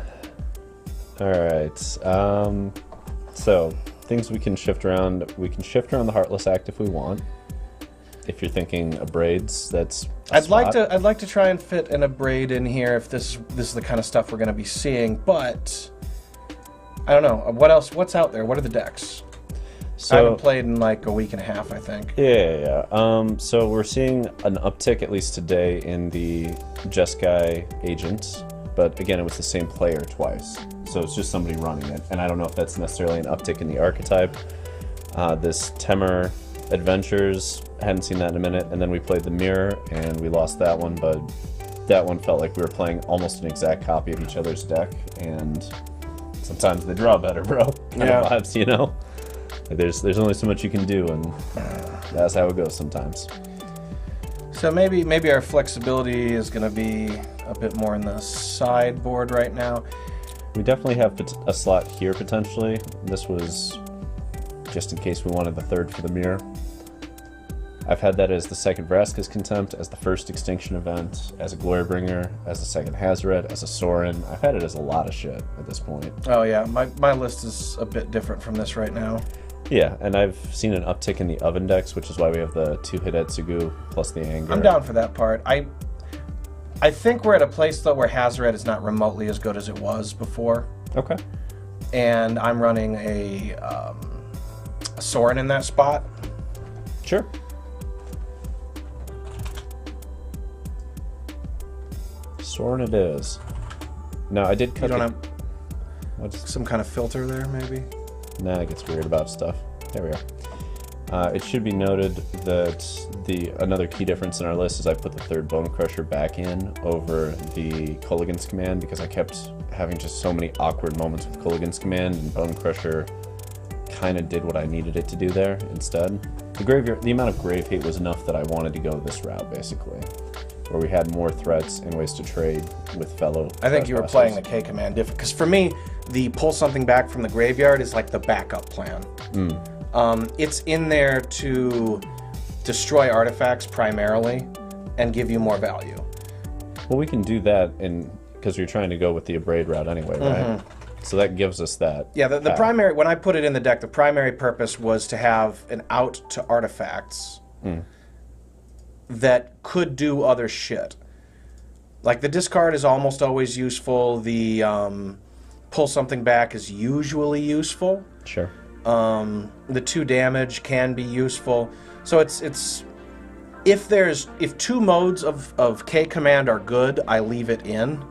Alright. So, things we can shift around. We can shift around the Heartless Act if we want. If you're thinking Abrades, that's
I'd like to try and fit an Abrade in here if this is the kind of stuff we're going to be seeing, but I don't know. What else? What's out there? What are the decks?
So,
I haven't played in like a week and a half, I think.
Yeah. So we're seeing an uptick, at least today, in the Jeskai agent, but again, it was the same player twice. So it's just somebody running it, and I don't know if that's necessarily an uptick in the archetype. This Temur Adventures, hadn't seen that in a minute, and then we played the Mirror, and we lost that one, but that one felt like we were playing almost an exact copy of each other's deck, and sometimes they draw better, bro. Kind of vibes, you know? Like there's only so much you can do, and that's how it goes sometimes.
So maybe our flexibility is going to be a bit more in the sideboard right now.
We definitely have a slot here potentially. This was just in case we wanted the third for the Mirror. I've had that as the second Vraska's Contempt, as the first Extinction event, as a Glorybringer, as a second Hazoret, as a Sorin. I've had it as a lot of shit at this point.
Oh yeah, my list is a bit different from this right now.
Yeah, and I've seen an uptick in the Oven decks, which is why we have the 2 Hidetsugu plus the Anger.
I'm down for that part. I think we're at a place though where Hazoret is not remotely as good as it was before.
Okay.
And I'm running a Sorin in that spot.
Sure. Sorin it is. No, I did cut.
You don't have
what's
some kind of filter there, maybe?
Nah, it gets weird about stuff. There we are. It should be noted that another key difference in our list is I put the third Bone Crusher back in over the Culligan's Command because I kept having just so many awkward moments with Culligan's Command, and Bone Crusher kind of did what I needed it to do there instead. The amount of grave hate was enough that I wanted to go this route, basically, where we had more threats and ways to trade with fellow.
I think you were playing the K command different, because for me, the pull something back from the graveyard is like the backup plan. It's in there to destroy artifacts primarily and give you more value.
Well, we can do that because you're trying to go with the Abrade route anyway, right? So that gives us that.
Yeah, the primary, when I put it in the deck, the primary purpose was to have an out to artifacts that could do other shit. Like the discard is almost always useful. The pull something back is usually useful.
Sure.
The 2 damage can be useful. So it's if 2 modes of K command are good, I leave it in.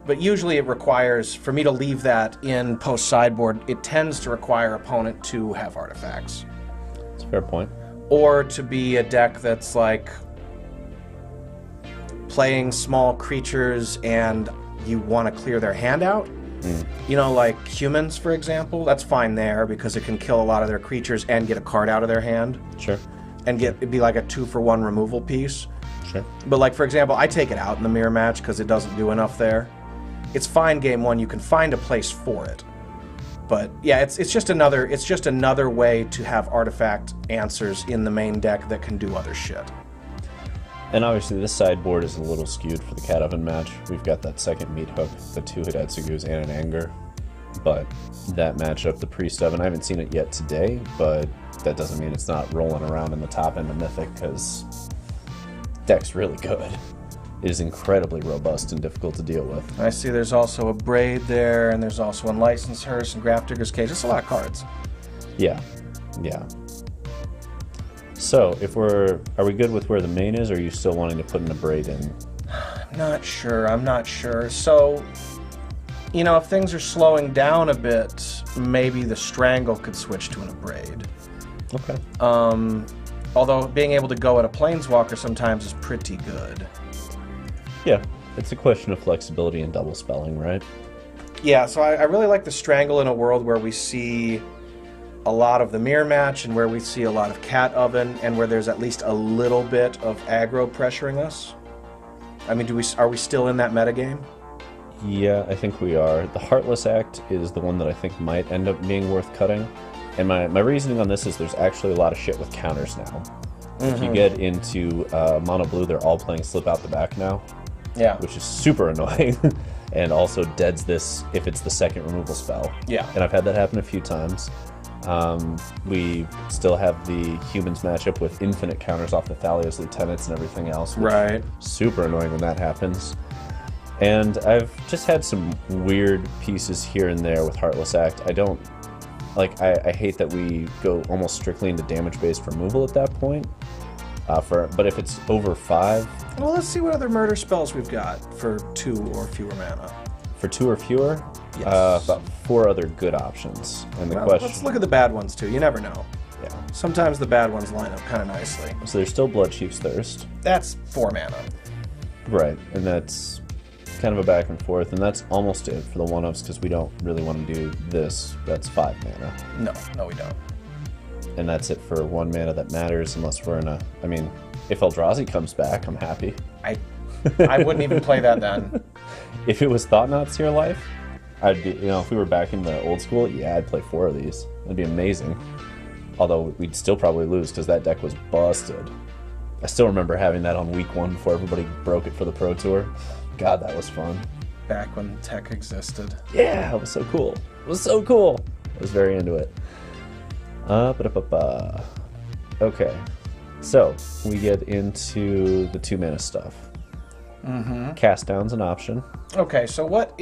But usually it requires, for me to leave that in post sideboard, it tends to require opponent to have artifacts.
That's a fair point.
Or to be a deck that's like playing small creatures and you want to clear their hand out. You know, like humans, for example. That's fine there because it can kill a lot of their creatures and get a card out of their hand.
Sure.
And it'd be like a 2-for-1 removal piece.
Sure.
But like, for example, I take it out in the mirror match because it doesn't do enough there. It's fine game 1. You can find a place for it. But yeah, it's just another way to have artifact answers in the main deck that can do other shit.
And obviously this sideboard is a little skewed for the Cat Oven match. We've got that second Meat Hook, the 2 Hidetsugus, and an Anger. But that matchup, the Priest Oven, I haven't seen it yet today, but that doesn't mean it's not rolling around in the top end of Mythic, because deck's really good. It is incredibly robust and difficult to deal with.
I see there's also a Braid there, and there's also Unlicensed Hearse and Grafdigger's Cage. Just a lot of cards.
Yeah, yeah. So, are we good with where the main is, or are you still wanting to put an Abrade in?
I'm not sure. So, you know, if things are slowing down a bit, maybe the Strangle could switch to an Abrade.
Okay.
Although being able to go at a Planeswalker sometimes is pretty good.
Yeah, it's a question of flexibility and double spelling, right?
Yeah, so I really like the Strangle in a world where we see a lot of the mirror match and where we see a lot of Cat Oven and where there's at least a little bit of aggro pressuring us. I mean, are we still in that metagame?
Yeah, I think we are. The Heartless Act is the one that I think might end up being worth cutting. And my reasoning on this is there's actually a lot of shit with counters now. If you get into Mono Blue, they're all playing Slip Out the Back now.
Yeah.
Which is super annoying. And also deads this if it's the second removal spell.
Yeah.
And I've had that happen a few times. We still have the Humans matchup with infinite counters off the Thalia's Lieutenants and everything else.
Right.
Super annoying when that happens. And I've just had some weird pieces here and there with Heartless Act. I hate that we go almost strictly into damage-based removal at that point. But if it's over 5...
Well, let's see what other murder spells we've got for 2 or fewer mana.
For 2 or fewer?
Yes.
About 4 other good options. And the question...
Let's look at the bad ones, too. You never know.
Yeah.
Sometimes the bad ones line up kind of nicely.
So there's still Blood Chief's Thirst.
That's 4 mana.
Right, and that's kind of a back and forth, and that's almost it for the one-ups, because we don't really want to do this. That's 5 mana.
No, we don't.
And that's it for 1 mana that matters, unless we're in a... I mean, if Eldrazi comes back, I'm happy.
I wouldn't even play that then.
If it was Thought-Knot Seer Life, I'd be, if we were back in the old school, yeah, I'd play 4 of these. That'd be amazing. Although we'd still probably lose, because that deck was busted. I still remember having that on week 1 before everybody broke it for the Pro Tour. God, that was fun.
Back when tech existed.
Yeah, it was so cool. It was so cool. I was very into it. Okay, so we get into the 2 mana stuff. Cast down's an option.
Okay, so what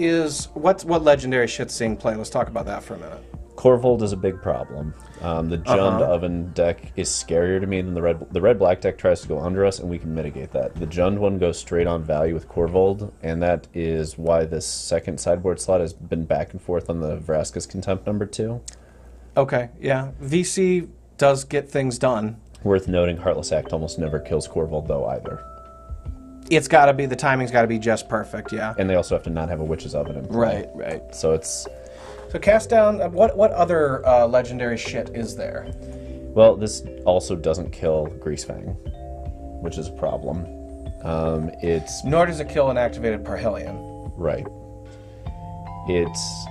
legendary shit's seeing play? Let's talk about that for a minute.
Corvold is a big problem. The Jund Oven deck is scarier to me than the red-black deck tries to go under us, and we can mitigate that. The Jund one goes straight on value with Corvold, and that is why this second sideboard slot has been back and forth on the Vraska's Contempt number 2.
Okay, yeah. VC does get things done.
Worth noting, Heartless Act almost never kills Corvold, though, either.
It's got to be, the timing's got to be just perfect, yeah.
And they also have to not have a Witch's Oven in play.
Right.
So it's...
So cast down, what other legendary shit is there?
Well, this also doesn't kill Greasefang, which is a problem. It's...
Nor does it kill an activated Parhelion.
Right. It's...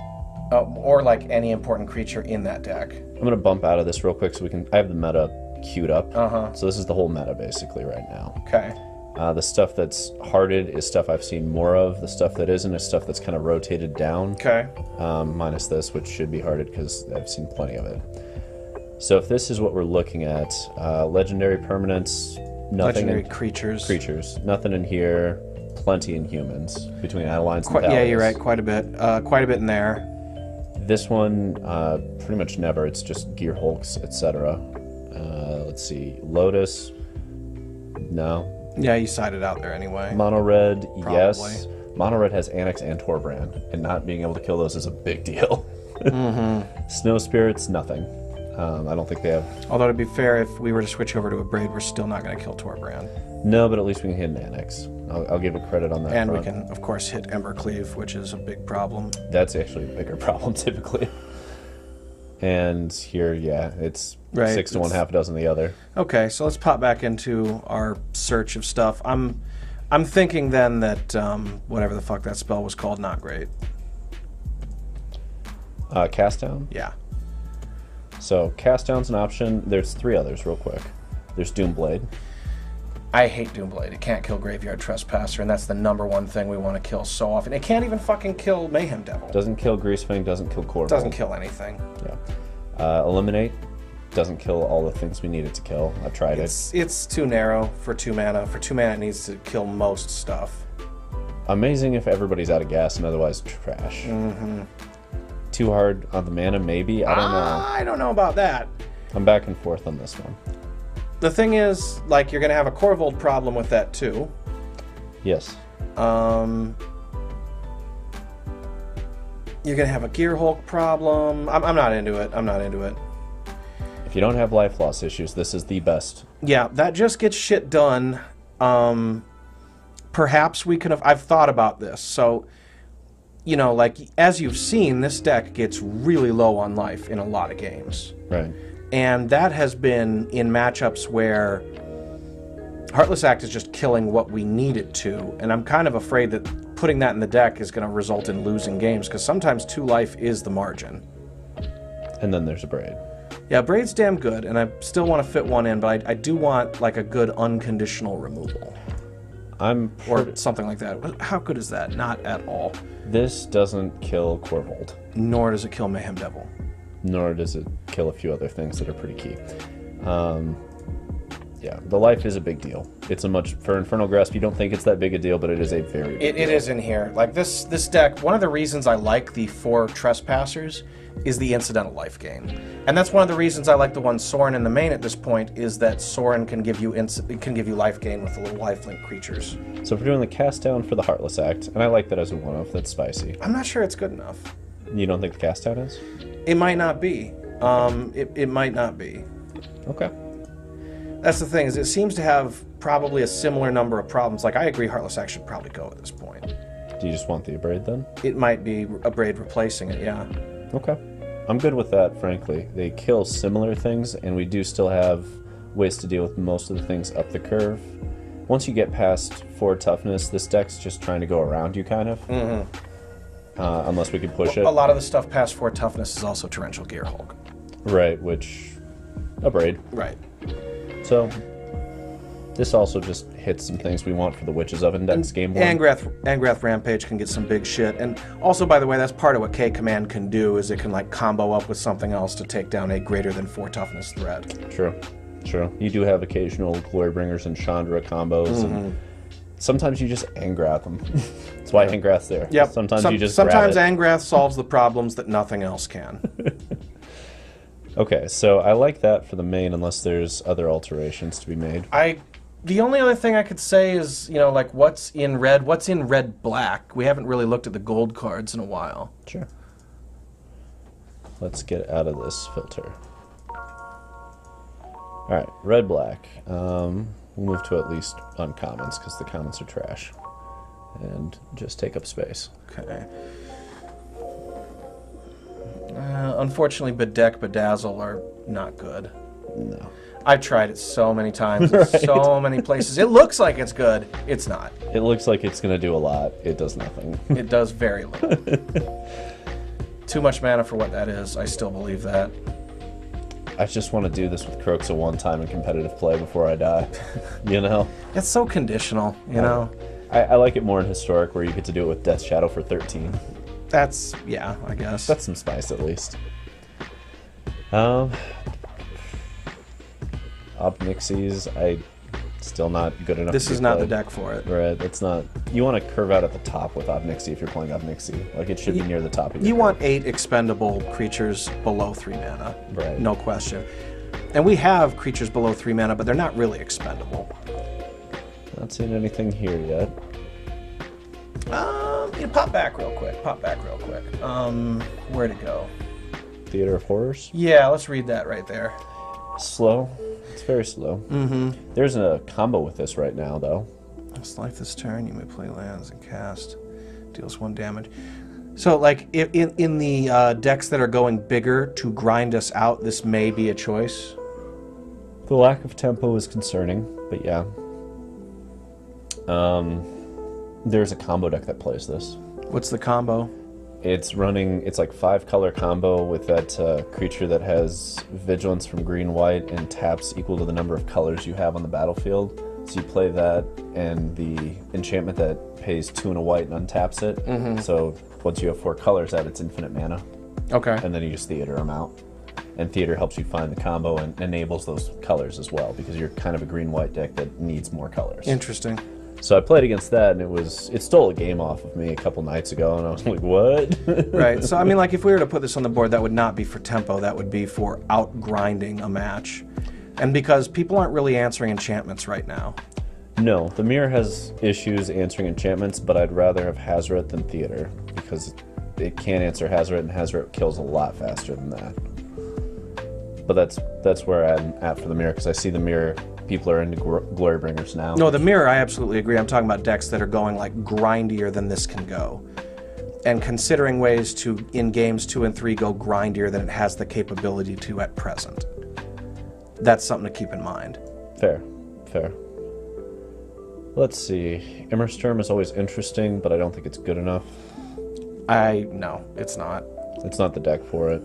or like any important creature in that deck.
I'm going to bump out of this real quick so we can... I have the meta queued up.
Uh-huh.
So this is the whole meta, basically, right now.
Okay.
The stuff that's hearted is stuff I've seen more of. The stuff that isn't is stuff that's kind of rotated down.
Okay.
Minus this, which should be hearted because I've seen plenty of it. So if this is what we're looking at, legendary permanents, nothing
Legendary
in
creatures.
Nothing in here, plenty in humans, between Adelines and
Yeah, you're
Paladins.
right, quite a bit in there.
This one, pretty much never. It's just Gear Hulks, etc. Let's see. Lotus, no.
Yeah, you sided out there anyway.
Mono Red,
Probably.
yes. Mono Red has Annex and Torbrand, and not being able to kill those is a big deal. Snow Spirits, nothing. I don't think they have...
Although, to be fair, if we were to switch over to a Braid, we're still not going to kill Torbrand.
No, but at least we can hit an Annex. I'll give it credit on that
And
front.
we can, of course, hit Embercleave, which is a big problem.
That's actually a bigger problem, typically. And here, yeah, it's
Right,
6 to 1, half a dozen the other.
Okay, so let's pop back into our search of stuff. I'm thinking then that whatever the fuck that spell was called, not great.
Cast Down?
Yeah.
So, Cast Down's an option. There's 3 others, real quick. There's Doomblade.
I hate Doomblade. It can't kill Graveyard Trespasser, and that's the #1 thing we want to kill so often. It can't even fucking kill Mayhem Devil.
Doesn't kill Greasefang, doesn't kill Corvold.
Doesn't kill anything.
Yeah. Eliminate. Doesn't kill all the things we need it to kill. I've tried it.
It's too narrow for 2 mana. For 2 mana, it needs to kill most stuff.
Amazing if everybody's out of gas, and otherwise trash. Too hard on the mana, maybe? I don't know.
I don't know about that.
I'm back and forth on this one.
The thing is, like, you're going to have a Corvold problem with that, too.
Yes.
You're going to have a Gear Hulk problem. I'm not into it. I'm not into it.
If you don't have life loss issues, this is the best.
Yeah, that just gets shit done. Perhaps we could have... I've thought about this. So, you know, like, as you've seen, this deck gets really low on life in a lot of games.
Right.
And that has been in matchups where Heartless Act is just killing what we need it to. And I'm kind of afraid that putting that in the deck is going to result in losing games, because sometimes 2 life is the margin.
And then there's a Braid.
Yeah, Braid's damn good, and I still want to fit one in, but I do want, like, a good unconditional removal. Or something like that. How good is that? Not at all.
This doesn't kill Corvold.
Nor does it kill Mayhem Devil.
Nor does it kill a few other things that are pretty key. Yeah, the life is a big deal. It's a much... For Infernal Grasp, you don't think it's that big a deal, but it is a very big deal.
It is in here. Like, this deck, one of the reasons I like the 4 Trespassers is the incidental life gain. And that's one of the reasons I like the one Sorin in the main at this point, is that Sorin can give you life gain with the little lifelink creatures.
So if we're doing the Cast Down for the Heartless Act, and I like that as a one-off, that's spicy.
I'm not sure it's good enough.
You don't think the Cast Down is?
It might not be. It might not be.
Okay.
That's the thing, is it seems to have probably a similar number of problems. Like, I agree Heartless Act should probably go at this point.
Do you just want the Braid then?
It might be a Braid replacing it, yeah.
Okay. I'm good with that, frankly. They kill similar things, and we do still have ways to deal with most of the things up the curve. Once you get past 4 toughness, this deck's just trying to go around you, kind of. Unless we can push it.
A lot of the stuff past 4 toughness is also Torrential Gear Hulk.
Right, which... a Braid.
Right.
So, this also just hits some things we want for the Witch's Oven next game 1.
Angrath Rampage can get some big shit. And also, by the way, that's part of what K-Command can do, is it can, like, combo up with something else to take down a greater than 4 toughness threat.
True. True. You do have occasional Glorybringers and Chandra combos, and sometimes you just Angrath them. That's why Angrath's there.
Yep.
Sometimes you just
Sometimes
grab it.
Angrath solves the problems that nothing else can.
Okay, so I like that for the main, unless there's other alterations to be made.
The only other thing I could say is, you know, like, what's in red black? We haven't really looked at the gold cards in a while.
Sure. let's get out of this filter. Alright, red-black. We'll move to at least uncommons, because the commons are trash. And just take up space.
Okay. Unfortunately, Bedeck, Bedazzle are not good.
No.
I've tried it so many times, in so many places. It looks like it's good. It's not.
It looks like it's going to do a lot. It does nothing.
It does very little. Too much mana for what that is. I still believe that.
I just want to do this with Croxa one time in competitive play before I die. You know?
It's so conditional, you know?
I like it more in Historic, where you get to do it with Death Shadow for 13.
That's, yeah, I guess.
That's some spice, at least. Obnixies, still not good enough.
This is not the deck for it.
Right, it's not. You want to curve out at the top with Obnixie if you're playing Obnixie. Like, it should be near the top of your
You
curve.
want 8 expendable creatures below 3 mana.
Right.
No question. And we have creatures below 3 mana, but they're not really expendable.
Not seeing anything here yet.
Pop back real quick. Where'd it go?
Theater of Horrors?
Yeah, let's read that right there.
Slow. It's very slow. Mm-hmm. There's a combo with this right now, though.
Select this turn, you may play lands and cast. Deals 1 damage. So, like, in the decks that are going bigger to grind us out, this may be a choice.
The lack of tempo is concerning, but yeah. There's a combo deck that plays this.
What's the combo?
It's like 5-color combo with that creature that has vigilance from green-white and taps equal to the number of colors you have on the battlefield. So you play that and the enchantment that pays 2 and a white and untaps it. Mm-hmm. So once you have 4 colors out, it's infinite mana.
Okay.
And then you just theater them out. And theater helps you find the combo and enables those colors as well, because you're kind of a green-white deck that needs more colors.
Interesting.
So I played against that, and it stole a game off of me a couple nights ago, and I was like, what?
Right, so I mean, like, if we were to put this on the board, that would not be for tempo, that would be for out-grinding a match. And because people aren't really answering enchantments right now.
No, the mirror has issues answering enchantments, but I'd rather have Hazoret than Theater, because it can answer Hazoret, and Hazoret kills a lot faster than that. But that's where I'm at for the mirror, because I see the mirror... People are into Glorybringers now.
No, the mirror, I absolutely agree. I'm talking about decks that are going, like, grindier than this can go. And considering ways to, in games 2 and 3, go grindier than it has the capability to at present. That's something to keep in mind.
Fair. Let's see. Immersturm is always interesting, but I don't think it's good enough.
No, it's not.
It's not the deck for it.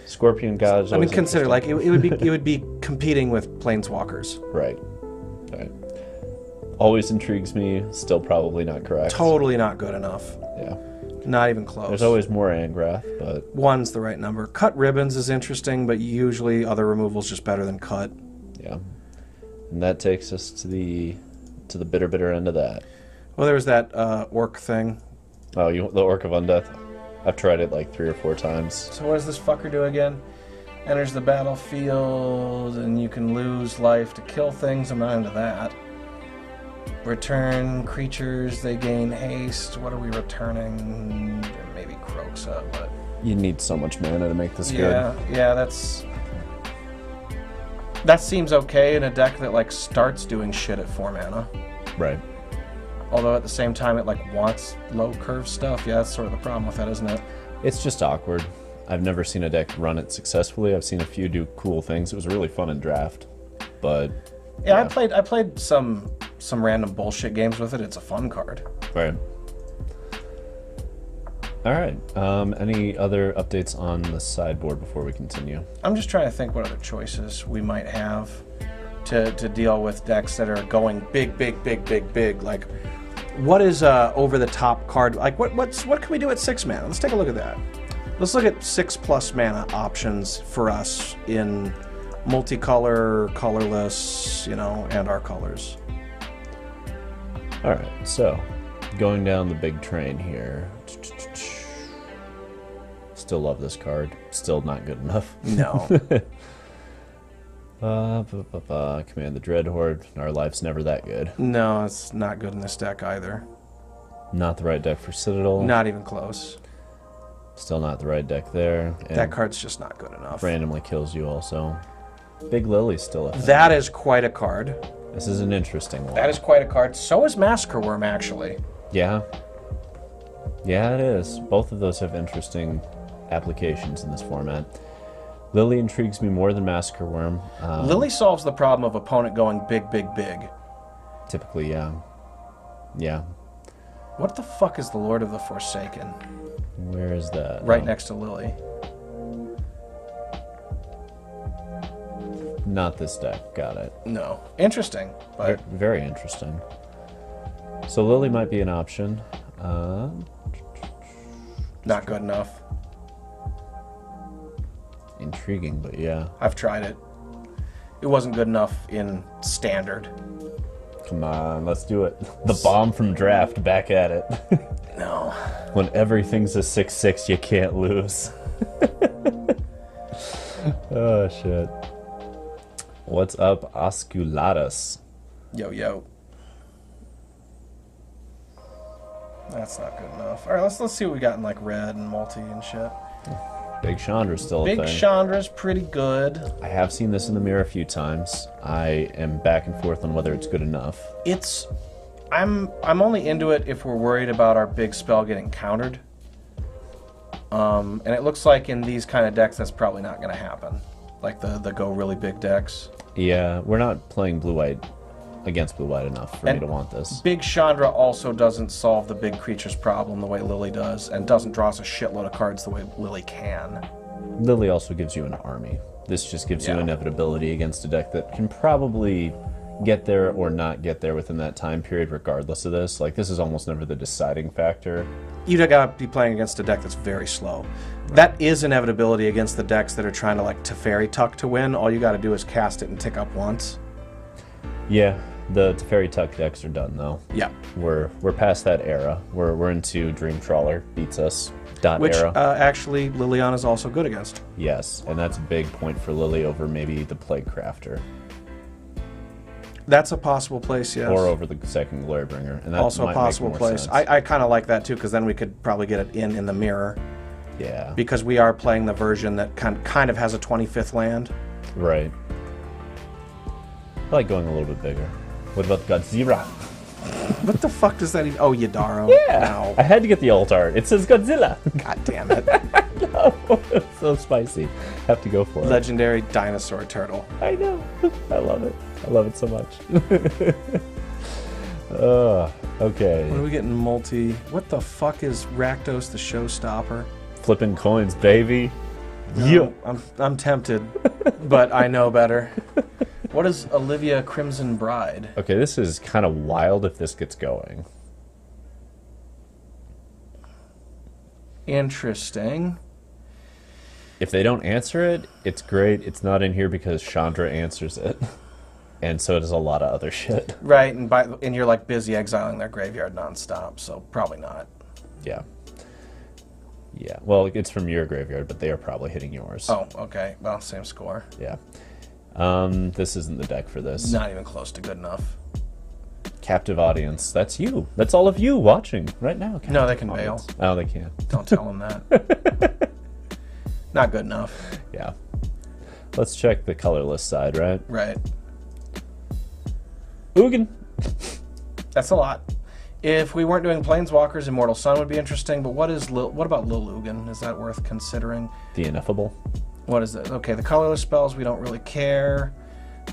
Scorpion God is always
consider, like, it would be competing with Planeswalkers.
Right. Always intrigues me, still probably not correct.
Totally not good enough.
Yeah.
Not even close.
There's always more Angrath, but...
1's the right number. Cut Ribbons is interesting, but usually other removal's just better than Cut.
Yeah. And that takes us to the bitter end of that.
Well, there was that Orc thing.
Oh, the Orc of Undeath? I've tried it like 3 or 4 times.
So what does this fucker do again? Enters the battlefield, and you can lose life to kill things. I'm not into that. Return creatures, they gain haste. What are we returning? Maybe Croxa, but...
You need so much mana to make this good.
Yeah, that seems okay in a deck that, like, starts doing shit at 4 mana.
Right.
Although at the same time it, like, wants low curve stuff. Yeah, that's sort of the problem with that, isn't it?
It's just awkward. I've never seen a deck run it successfully. I've seen a few do cool things. It was really fun in draft, but...
Yeah, I played some random bullshit games with it. It's a fun card.
Right. Alright, any other updates on the sideboard before we continue?
I'm just trying to think what other choices we might have to deal with decks that are going big. Like, what is over-the-top card? Like, what can we do at 6 mana? Let's take a look at that. Let's look at 6+ mana options for us in multicolor, colorless, and our colors.
Alright, so, going down the big train here. Still love this card. Still not good enough.
No.
Command the Dreadhorde. Our life's never that good.
No, it's not good in this deck either.
Not the right deck for Citadel.
Not even close.
Still not the right deck there. And
That card's just not good enough.
randomly kills you also. Big Lily's still a thing.
That is quite a card.
This is an interesting one.
That is quite a card. So is Massacre Worm, actually.
Yeah. Yeah, it is. Both of those have interesting applications in this format. Lily intrigues me more than Massacre Worm.
Lily solves the problem of opponent going big, big, big.
Typically, yeah. Yeah.
What the fuck is the Lord of the Forsaken?
Where is that?
Right
Oh,
next to Lily.
Not this deck. Got it.
No. Interesting, but
Very interesting. So Lily might be an option.
not good enough.
Intriguing, but yeah.
I've tried it. It wasn't good enough in Standard.
Come on, let's do it. The bomb from draft, back at it.
No.
When everything's a 6/6, you can't lose. Oh, shit. What's up, Osculatus?
Yo, yo. That's not good enough. All right, let's see what we got in like red and multi and shit.
Big Chandra's still a
Big
thing.
Chandra's pretty good.
I have seen this in the mirror a few times. I am back and forth on whether it's good enough.
I'm only into it if we're worried about our big spell getting countered. And it looks like in these kind of decks that's probably not going to happen. Like the go really big decks.
Yeah, we're not playing blue-white against blue-white enough for me to want this.
Big Chandra also doesn't solve the big creatures problem the way Lily does, and doesn't draw us a shitload of cards the way Lily can.
Lily also gives you an army. This just gives you
Yeah.
inevitability against a deck that can probably get there or not get there within that time period regardless of this. Like, this is almost never the deciding factor.
You gotta be playing against a deck that's very slow. That is inevitability against the decks that are trying to like Teferi Tuck to win. All you gotta do is cast it and tick up once.
Yeah, the Teferi Tuck decks are done, though.
Yeah.
We're past that era. We're into Dream Trawler beats us.
Which
Era.
actually Liliana's also good against.
Yes, and that's a big point for Lily over maybe the Plague Crafter.
That's a possible place, yes.
Or over the second Glorybringer. And that
Also a
might
possible
make more
place.
sense.
I kind of like that too, because then we could probably get it in the mirror.
Yeah.
Because we are playing the version that kind of has a 25th land.
Right. I like going a little bit bigger. What about Godzilla?
What the fuck does that even... Oh, Yadaro.
Yeah.
No.
I had to get the alt art. It says Godzilla.
God damn it.
No, it's so spicy. Have to go for it.
Legendary dinosaur turtle.
I know. I love it. I love it so much. Okay.
What are we getting multi... What the fuck is Rakdos the Showstopper?
Flipping coins, baby.
No, I'm tempted, but I know better. What is Olivia Crimson Bride?
Okay, this is kind of wild if this gets going.
Interesting.
If they don't answer it, it's great. It's not in here because Chandra answers it. And so does a lot of other shit.
Right, and you're like busy exiling their graveyard nonstop, so probably not.
Yeah. Yeah. Well, it's from your graveyard, but they are probably hitting yours.
Oh, okay. Well, same score.
Yeah. This isn't the deck for this.
Not even close to good enough.
Captive audience. That's you. That's all of you watching right now.
No, they
Captive
can bail.
audience. Oh, they can.
Don't tell them that. Not good enough.
Yeah. Let's check the colorless side, right?
Right.
Ugin.
That's a lot. If we weren't doing Planeswalkers, Immortal Sun would be interesting, but what about Lil Ugin? Is that worth considering?
The Ineffable.
What is it? Okay, the colorless spells, we don't really care.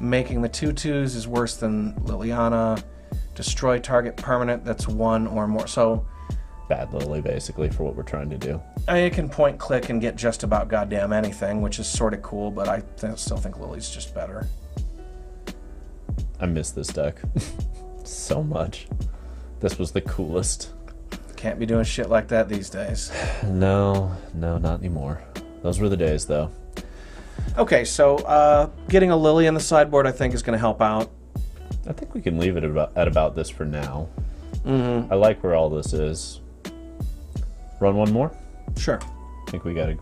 Making the 2/2s is worse than Liliana. Destroy target permanent that's one or more. So,
Bad Lily, basically, for what we're trying to do.
I mean, it can point, click, and get just about goddamn anything, which is sort of cool, but I still think Lily's just better.
I miss this deck so much. This was the coolest.
Can't be doing shit like that these days.
No, not anymore. Those were the days, though.
Okay, so getting a Lily in the sideboard I think is going to help out.
I think we can leave it at about this for now. Mm-hmm. I like where all this is. Run one more?
Sure.
I think we got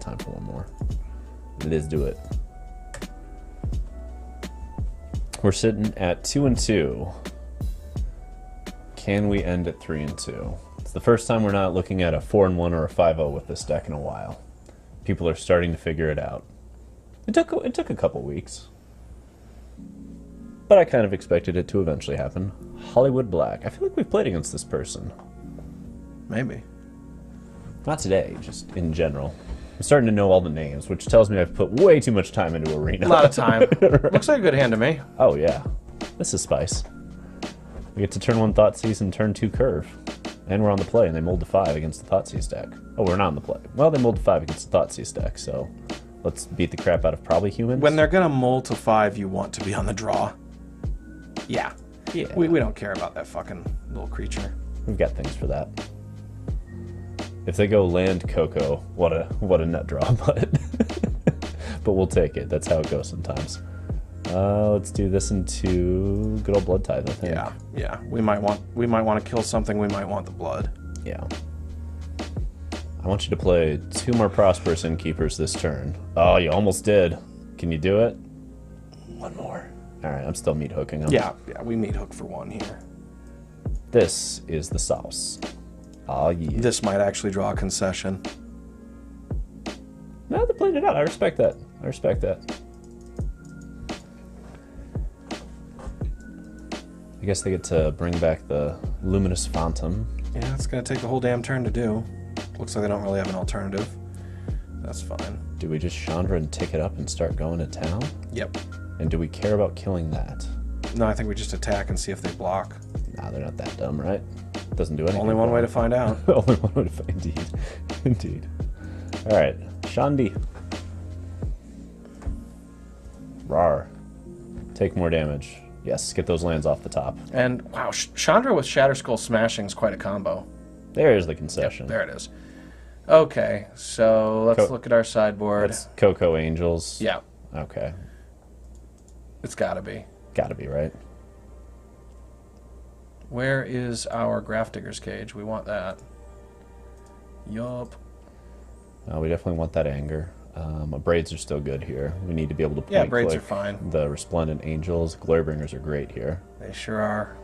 time for one more. Let's do it. We're sitting at 2-2. Can we end at 3-2? It's the first time we're not looking at a 4-1 or a 5-0 with this deck in a while. People are starting to figure it out. It took a couple weeks. But I kind of expected it to eventually happen. HollywoodBlack. I feel like we've played against this person.
Maybe.
Not today, just in general. I'm starting to know all the names, which tells me I've put way too much time into Arena.
A lot of time. Right. Looks like a good hand to me.
Oh, yeah. This is spice. We get to turn 1 Thoughtseize and turn 2 Curve. And we're on the play, and they mold to 5 against the Thoughtseize deck. Oh, we're not on the play. Well, they mold to 5 against the Thoughtseize deck, so let's beat the crap out of probably humans.
When they're going to mold to 5, you want to be on the draw. Yeah. We don't care about that fucking little creature.
We've got things for that. If they go land Coco, what a nut draw, but we'll take it. That's how it goes sometimes. Let's do this into good old Blood Tithe, I think.
Yeah. We might want to kill something. We might want the blood.
Yeah. I want you to play 2 more Prosperous Innkeepers this turn. Oh, you almost did. Can you do it? 1 more. All right, I'm still meat hooking them.
Yeah, we meat hook for 1 here.
This is the sauce. Oh, yeah.
This might actually draw a concession.
No, they played it out. I respect that. I guess they get to bring back the Luminous Phantom.
Yeah, it's going to take the whole damn turn to do. Looks like they don't really have an alternative. That's fine.
Do we just Chandra and tick it up and start going to town?
Yep.
And do we care about killing that?
No, I think we just attack and see if they block.
Nah, they're not that dumb, right? Doesn't do anything.
Only one way to find out.
Only one way to find out. Indeed. All right, Shandi. Rar. Take more damage. Yes, get those lands off the top.
And, wow, Chandra with Shatterskull Smashing is quite a combo.
There is the concession.
Yep, there it is. Okay, so let's look at our sideboard.
That's Coco Angels.
Yeah.
Okay.
It's gotta be.
Gotta be, right?
Where is our Grafdigger's Cage? We want that. Yup.
We definitely want that anger. Braids are still good here. We need to be able to point
Yeah, Braids are fine.
The Resplendent Angels. Glairebringers are great here.
They sure are.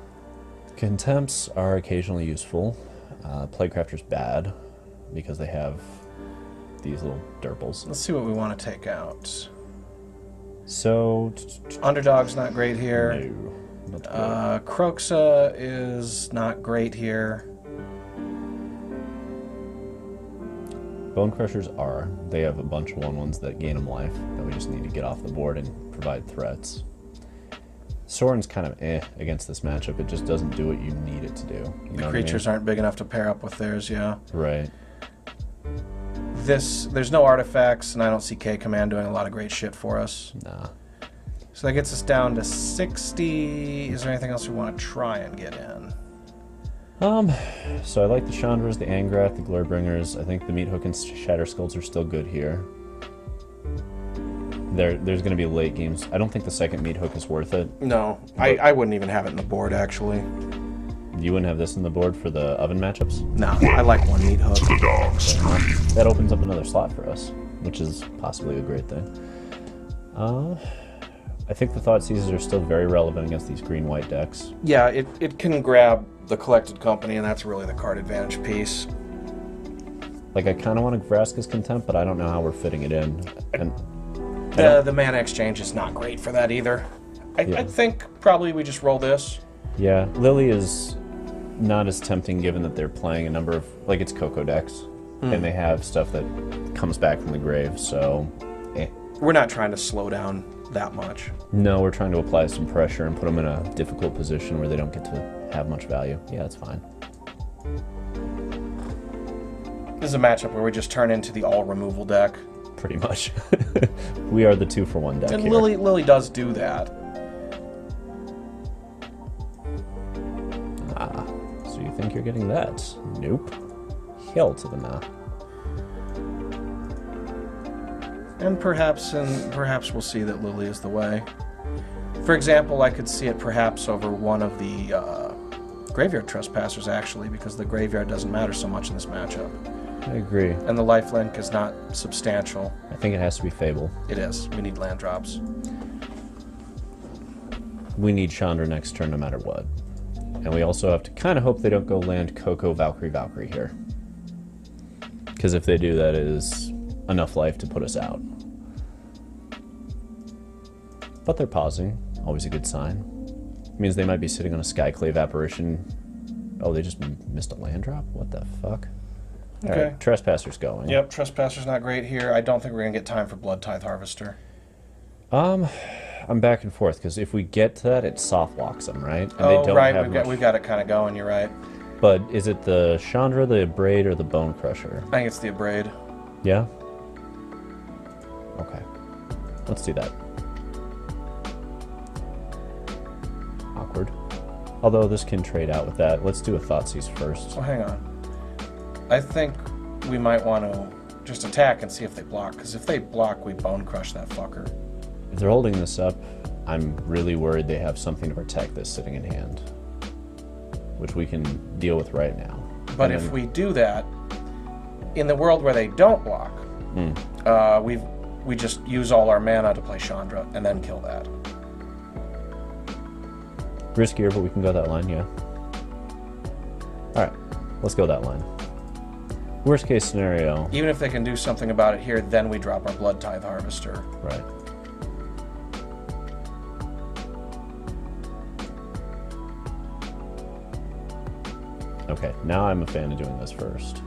Contempts are occasionally useful. Plaguecrafter's bad because they have these little derples.
Let's see what we want to take out.
So...
Underdog's not great here.
No.
Kroxa is not great here.
Bone Crushers are. They have a bunch of 1/1s that gain them life that we just need to get off the board and provide threats. Sorin's kind of against this matchup. It just doesn't do what you need it to do.
The creatures aren't big enough to pair up with theirs, yeah.
Right.
There's no artifacts, and I don't see K-Command doing a lot of great shit for us.
Nah.
So that gets us down to 60. Is there anything else we want to try and get in?
So I like the Chandras, the Angrath, the Glairebringers. I think the Meathook and Shatterskulls are still good here. There's going to be late games. I don't think the second Meathook is worth it.
No, I wouldn't even have it in the board, actually.
You wouldn't have this in the board for the oven matchups?
No, I like 1 Meathook.
TheDarkStream.
That opens up another slot for us, which is possibly a great thing. I think the Thoughtseizes are still very relevant against these green-white decks.
Yeah, it can grab the Collected Company, and that's really the card advantage piece.
Like, I kind of want to Vraska's Contempt, but I don't know how we're fitting it in. And
the mana exchange is not great for that either. I think probably we just roll this.
Yeah, Lily is not as tempting given that they're playing a number of, like, it's Coco decks, and they have stuff that comes back from the grave, so
We're not trying to slow down that much.
No, we're trying to apply some pressure and put them in a difficult position where they don't get to have much value. Yeah, that's fine.
This is a matchup where we just turn into the all-removal deck.
Pretty much. We are the 2-for-1 deck
and
here.
Lily does do that.
Ah, so you think you're getting that? Nope. Hell to the nah.
And perhaps we'll see that Lily is the way. For example, I could see it perhaps over one of the Graveyard Trespassers, actually, because the graveyard doesn't matter so much in this matchup.
I agree.
And the lifelink is not substantial.
I think it has to be Fable.
It is. We need land drops.
We need Chandra next turn no matter what. And we also have to kind of hope they don't go land Coco, Valkyrie, Valkyrie here. Because if they do, that is enough life to put us out. But they're pausing. Always a good sign. Means they might be sitting on a Skyclave apparition. Oh, they just missed a land drop? What the fuck?
Okay.
Alright, Trespasser's going.
Yep, Trespasser's not great here. I don't think we're going to get time for Blood Tithe Harvester.
I'm back and forth, because if we get to that, it soft locks them, right? And
Oh,
they don't
right,
have
we've got it kind of going, you're right.
But is it the Chandra, the Abrade, or the Bone Crusher?
I think it's the Abrade.
Yeah? Okay. Let's do that. Awkward. Although this can trade out with that. Let's do a Thoughtseize first.
Oh, hang on. I think we might want to just attack and see if they block, because if they block, we Bone Crush that fucker.
If they're holding this up, I'm really worried they have something to protect this sitting in hand. Which we can deal with right now.
But if we do that, in the world where they don't block, we just use all our mana to play Chandra and then kill that.
Riskier, but we can go that line, yeah. Alright, let's go that line. Worst case scenario.
Even if they can do something about it here, then we drop our Blood Tithe Harvester.
Right. Okay, now I'm a fan of doing this first.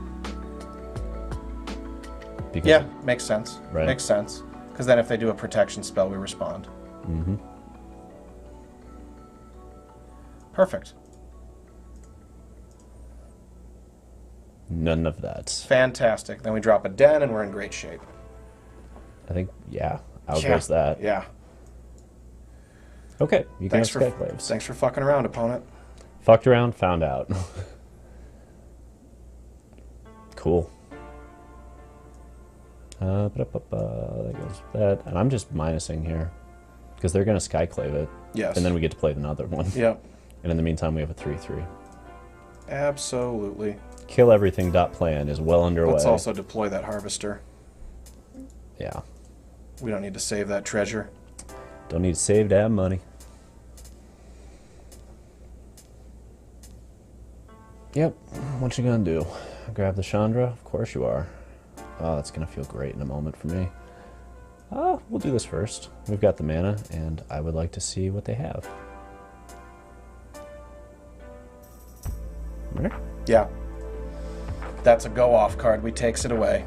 Because
Yeah, makes sense.
Right.
Makes sense. Because then if they do a protection spell, we respond.
Mm-hmm.
Perfect.
None of that.
Fantastic. Then we drop a Den and we're in great shape.
I think, yeah, out goes that.
Yeah.
Okay, you can have
for
Skyclaves.
Thanks for fucking around, opponent.
Fucked around, found out. Cool. There goes that. And I'm just minusing here. Because they're going to Skyclave it.
Yes.
And then we get to play another one.
Yep.
And in the meantime, we have a 3-3.
Absolutely.
Kill everything. Plan is well underway.
Let's also deploy that Harvester.
Yeah.
We don't need to save that treasure.
Don't need to save that money. Yep. What you gonna do? Grab the Chandra? Of course you are. Oh, that's gonna feel great in a moment for me. We'll do this first. We've got the mana, and I would like to see what they have. There.
Yeah. That's a go-off card. We takes it away.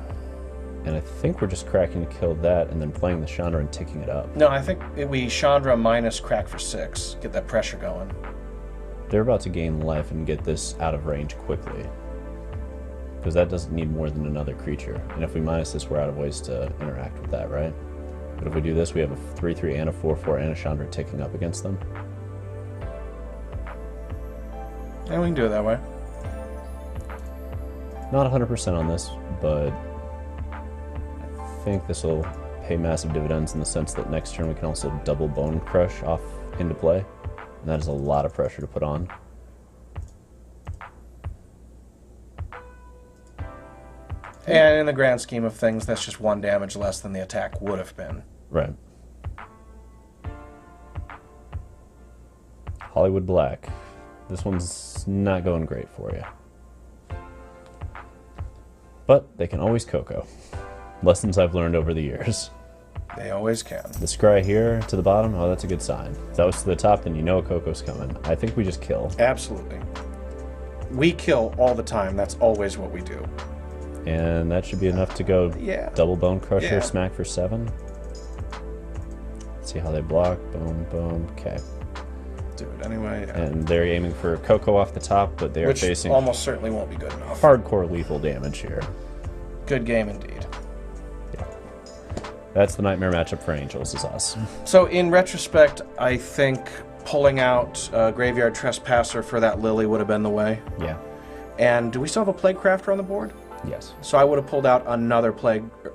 And I think we're just cracking to kill that, and then playing the Chandra and ticking it up.
No, I think we Chandra minus crack for 6. Get that pressure going.
They're about to gain life and get this out of range quickly. Because that doesn't need more than another creature. And if we minus this, we're out of ways to interact with that, right? But if we do this, we have a 3-3 and a 4-4 and a Chandra ticking up against them.
And we can do it that way.
Not 100% on this, but I think this will pay massive dividends in the sense that next turn we can also double Bone Crush off into play. And that is a lot of pressure to put on.
And in the grand scheme of things, that's just 1 damage less than the attack would have been.
Right. HollywoodBlack. This one's not going great for you. But they can always Coco. Lessons I've learned over the years.
They always can.
The scry here to the bottom, oh, that's a good sign. If that was to the top, then you know a Coco's coming. I think we just kill.
Absolutely. We kill all the time. That's always what we do.
And that should be enough to go double Bone Crusher,
Yeah.
smack for 7. Let's see how they block. Boom, boom. Okay.
Do it anyway. Yeah.
And they're aiming for Coco off the top, but they are
Which
facing
almost certainly won't be good enough.
hardcore lethal damage here.
Good game indeed.
Yeah. That's the nightmare matchup for Angels, is us.
So in retrospect, I think pulling out Graveyard Trespasser for that Lily would have been the way.
Yeah.
And do we still have a Plague Crafter on the board?
Yes.
So I would have pulled out another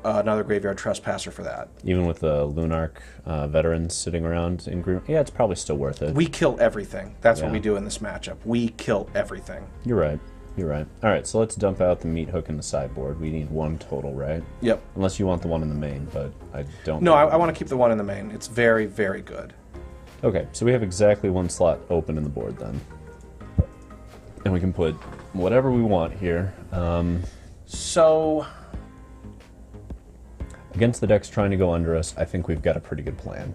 another Graveyard Trespasser for that.
Even with the Lunarch veterans sitting around in green, yeah, it's probably still worth it.
We kill everything. That's what
Yeah.
we do in this matchup. We kill everything.
You're right. You're right. All right, so let's dump out the meat hook in the sideboard. We need 1 total, right?
Yep.
Unless you want the one in the main, but I don't.
No, I want to keep the one in the main. It's very, very good.
Okay, so we have exactly 1 slot open in the board then. And we can put whatever we want here.
So,
against the decks trying to go under us, I think we've got a pretty good plan.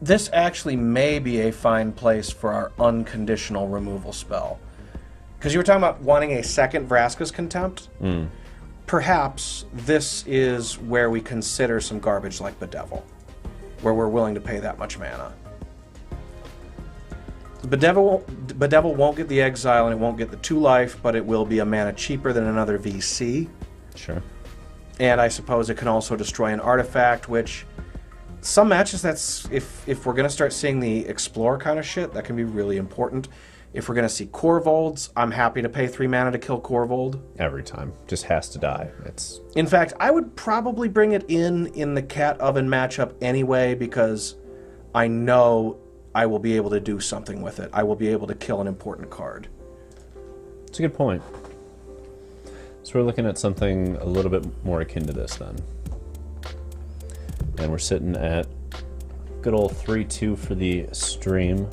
this actually may be a fine place for our unconditional removal spell. Because you were talking about wanting a second Vraska's Contempt. Perhaps this is where we consider some garbage like Bedevil, where we're willing to pay that much mana. Bedevil won't get the exile and it won't get the 2 life, but it will be a mana cheaper than another VC.
Sure.
And I suppose it can also destroy an artifact, which some matches, that's if we're going to start seeing the explore kind of shit, that can be really important. If we're going to see Korvolds, I'm happy to pay 3 mana to kill Korvold.
Every time. Just has to die.
In fact, I would probably bring it in the Cat Oven matchup anyway, because I know I will be able to do something with it. I will be able to kill an important card.
It's a good point. So we're looking at something a little bit more akin to this then. And we're sitting at good old 3-2 for the stream.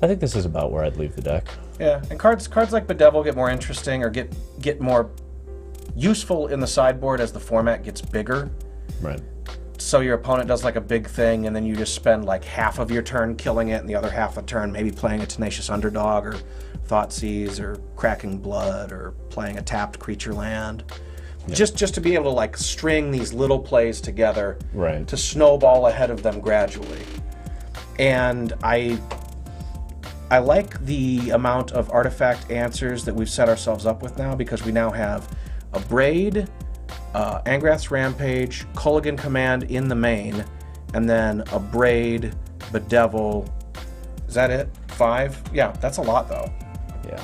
I think this is about where I'd leave the deck.
Yeah, and cards like Bedevil get more interesting or get more useful in the sideboard as the format gets bigger.
Right.
So your opponent does like a big thing, and then you just spend like half of your turn killing it, and the other half of the turn maybe playing a Tenacious Underdog, or Thoughtseize, or Cracking Blood, or playing a tapped creature land. Yeah. Just to be able to like string these little plays together,
right,
to snowball ahead of them gradually. And I like the amount of artifact answers that we've set ourselves up with now, because we now have a Braid, Angrath's Rampage, Culligan Command in the main, and then a Braid, Bedevil. Is that it? 5? Yeah, that's a lot though.
Yeah.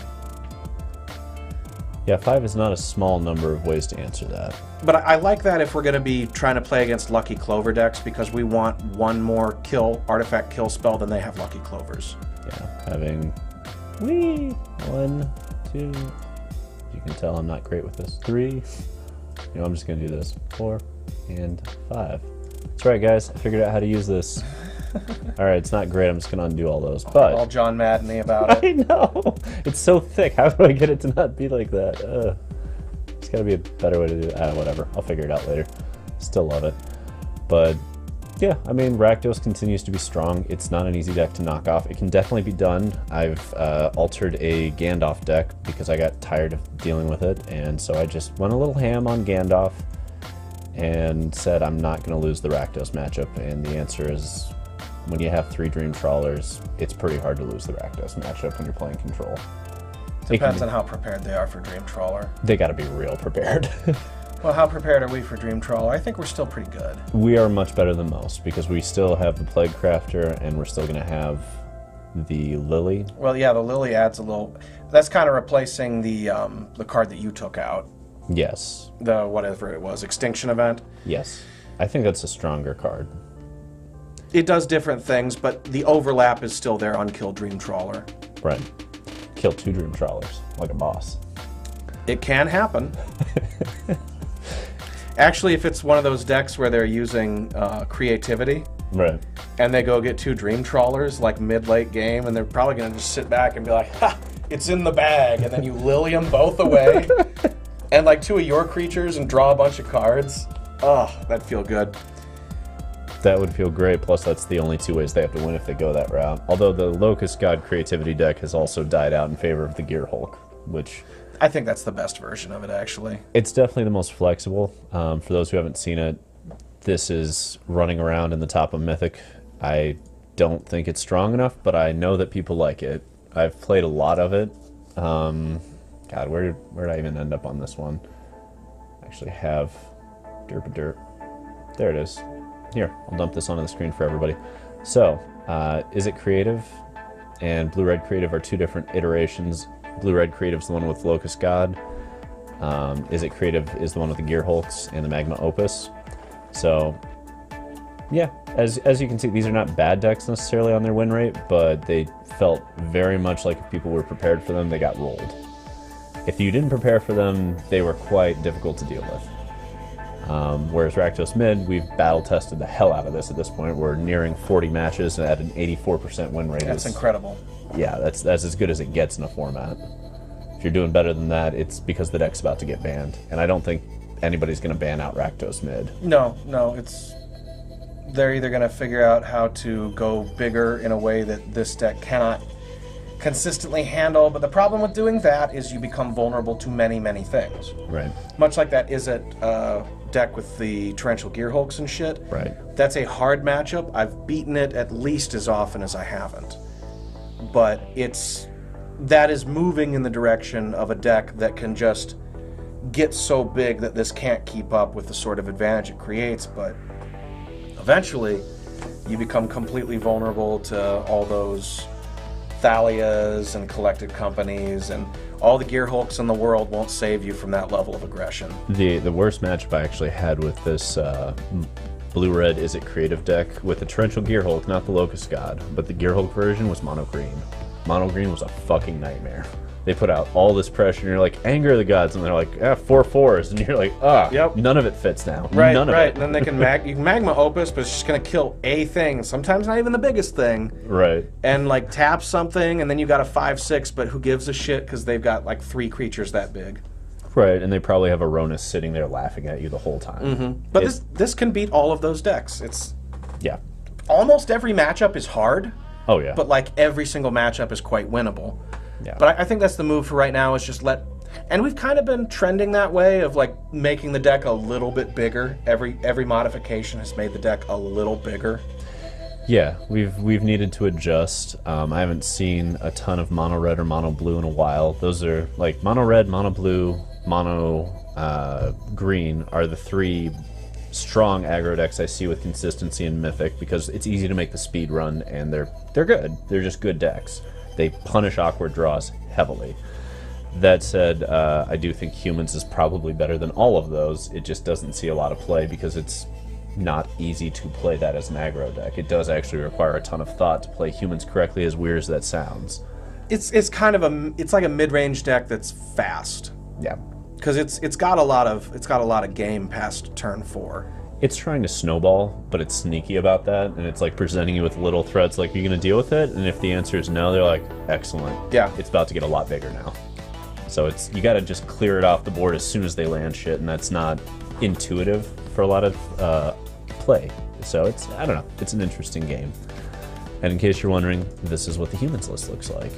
Yeah, 5 is not a small number of ways to answer that.
But I like that if we're going to be trying to play against Lucky Clover decks, because we want one more artifact kill spell than they have Lucky Clovers.
Yeah, having 1, 2. You can tell I'm not great with this. 3. You know, I'm just going to do this. 4 and 5. That's right, guys. I figured out how to use this. All right, it's not great. I'm just going to undo all those. But
all John Madden-y about it.
I know. It's so thick. How do I get it to not be like that? There's got to be a better way to do it. Whatever. I'll figure it out later. Still love it. But yeah, I mean, Rakdos continues to be strong. It's not an easy deck to knock off. It can definitely be done. I've altered a Gandalf deck because I got tired of dealing with it, and so I just went a little ham on Gandalf and said I'm not going to lose the Rakdos matchup, and the answer is when you have 3 Dream Trawlers, it's pretty hard to lose the Rakdos matchup when you're playing Control.
Depends on how prepared they are for Dream Trawler.
They got to be real prepared.
Well, how prepared are we for Dream Trawler? I think we're still pretty good.
We are much better than most, because we still have the Plague Crafter, and we're still going to have the Lily.
Well, yeah, the Lily adds a little. That's kind of replacing the card that you took out.
Yes.
The whatever it was, Extinction Event.
Yes. I think that's a stronger card.
It does different things, but the overlap is still there on Kill Dream Trawler.
Right. Kill 2 Dream Trawlers, like a boss.
It can happen. Actually, if it's one of those decks where they're using creativity,
right,
and they go get 2 Dream Trawlers like mid-late game, and they're probably going to just sit back and be like, ha, it's in the bag, and then you lily them both away, and like 2 of your creatures and draw a bunch of cards. Oh, that'd feel good.
That would feel great, plus that's the only 2 ways they have to win if they go that route. Although the Locust God creativity deck has also died out in favor of the Gear Hulk, which
I think that's the best version of it, actually.
It's definitely the most flexible. For those who haven't seen it, this is running around in the top of Mythic. I don't think it's strong enough, but I know that people like it. I've played a lot of it. God, where did I even end up on this one? I actually have derp. There it is. Here, I'll dump this onto the screen for everybody. So, is it creative? And Blue-Red Creative are 2 different iterations. Blue-Red Creative's the one with Locust God. Is it Creative is the one with the Gear Hulks and the Magma Opus. So, yeah, as you can see, these are not bad decks necessarily on their win rate, but they felt very much like if people were prepared for them, they got rolled. If you didn't prepare for them, they were quite difficult to deal with. Whereas Rakdos Mid, we've battle tested the hell out of this at this point. We're nearing 40 matches at an 84% win rate.
That's incredible.
Yeah, that's as good as it gets in a format. If you're doing better than that, it's because the deck's about to get banned. And I don't think anybody's going to ban out Rakdos Mid.
No, they're either going to figure out how to go bigger in a way that this deck cannot consistently handle, but the problem with doing that is you become vulnerable to many, many things.
Right.
Much like that Izzet deck with the Torrential Gearhulks and shit.
Right.
That's a hard matchup. I've beaten it at least as often as I haven't. But that is moving in the direction of a deck that can just get so big that this can't keep up with the sort of advantage it creates, but eventually you become completely vulnerable to all those Thalias and collected companies, and all the Gearhulks in the world won't save you from that level of aggression.
The worst matchup I actually had with this blue-red Izzet creative deck with the Torrential Gearhulk, not the Locust God, but the Gearhulk version was mono green. Mono green was a fucking nightmare. They put out all this pressure, and you're like, Anger of the Gods, and they're like, 4/4s, and you're like,
yep.
None of it fits now.
Right,
none of
right.
it.
And then they can you can Magma Opus, but it's just going to kill a thing, sometimes not even the biggest thing.
Right.
And like tap something, and then you got a 5/6, but who gives a shit because they've got like 3 creatures that big.
Right, and they probably have Aronis sitting there laughing at you the whole time.
Mm-hmm. But this can beat all of those decks.
Yeah.
Almost every matchup is hard.
Oh, yeah.
But like every single matchup is quite winnable.
Yeah.
But I think that's the move for right now, is just and we've kind of been trending that way of like making the deck a little bit bigger. Every modification has made the deck a little bigger.
Yeah, we've needed to adjust. I haven't seen a ton of mono red or mono blue in a while. Those are like mono red, mono blue, mono green are the 3 strong aggro decks I see with consistency in Mythic, because it's easy to make the speed run, and they're good. They're just good decks. They punish awkward draws heavily. That said, I do think Humans is probably better than all of those. It just doesn't see a lot of play because it's not easy to play that as an aggro deck. It does actually require a ton of thought to play Humans correctly, as weird as that sounds.
It's kind of it's like a mid-range deck that's fast.
Yeah.
Because it's got a lot of game past turn 4.
It's trying to snowball, but it's sneaky about that, and it's like presenting you with little threats like, you're going to deal with it? And if the answer is no, they're like, excellent.
Yeah.
It's about to get a lot bigger now. So you got to just clear it off the board as soon as they land shit, and that's not intuitive for a lot of play. So I don't know, it's an interesting game. And in case you're wondering, this is what the Humans list looks like.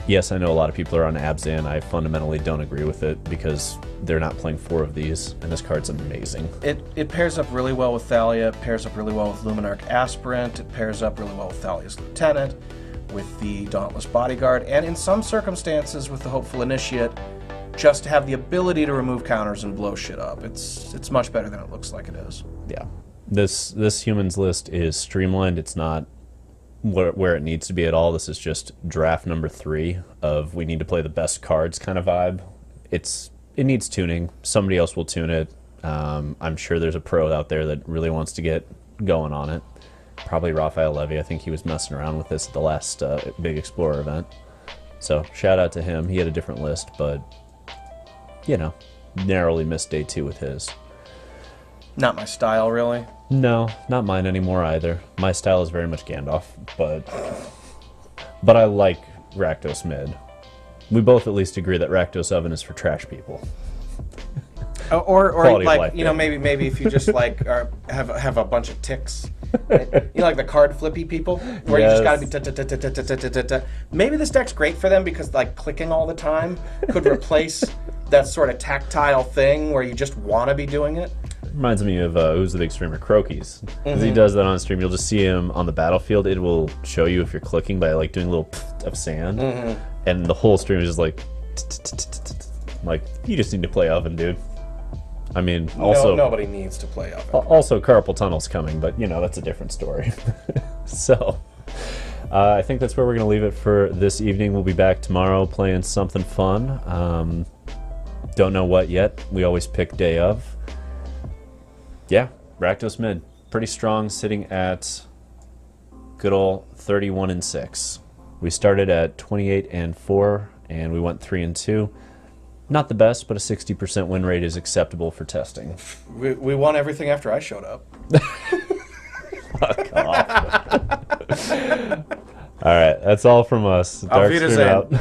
Yes, I know a lot of people are on Abzan. I fundamentally don't agree with it because they're not playing 4 of these, and this card's amazing.
It pairs up really well with Thalia, it pairs up really well with Luminarch Aspirant, it pairs up really well with Thalia's Lieutenant, with the Dauntless Bodyguard, and in some circumstances with the Hopeful Initiate, just to have the ability to remove counters and blow shit up. It's much better than it looks like it is.
Yeah. This Humans list is streamlined. It's not where it needs to be at all. This is just draft number 3 of we need to play the best cards kind of vibe. It needs tuning. Somebody else will tune it. I'm sure there's a pro out there that really wants to get going on it. Probably Raphael Levy. I think he was messing around with this at the last Big Explorer event. So shout out to him. He had a different list, but narrowly missed day 2 with his.
Not my style, really.
No, not mine anymore either. My style is very much Gandalf, but I like Rakdos Mid. We both at least agree that Rakdos Oven is for trash people.
Or like, maybe if you just like have a bunch of ticks. Like the card flippy people, where you just gotta be Maybe this deck's great for them because like clicking all the time could replace that sort of tactile thing where you just want to be doing it.
Reminds me of who's the big streamer, Crokies. Because he does that on stream. You'll just see him on the battlefield. It will show you if you're clicking by like doing a little pfft of sand, and the whole stream is just like you just need to play Oven, dude. I mean, also
nobody needs to play Oven.
Also, Carpal Tunnel's coming, but that's a different story. So, I think that's where we're gonna leave it for this evening. We'll be back tomorrow playing something fun. Don't know what yet. We always pick day of. Yeah, Rakdos Mid, pretty strong, sitting at good old 31-6. We started at 28-4, and we went 3-2. Not the best, but a 60% win rate is acceptable for testing.
We won everything after I showed up.
Fuck off. All right, that's all from us.
Auf
TheDarkStream
Wiedersehen.
out.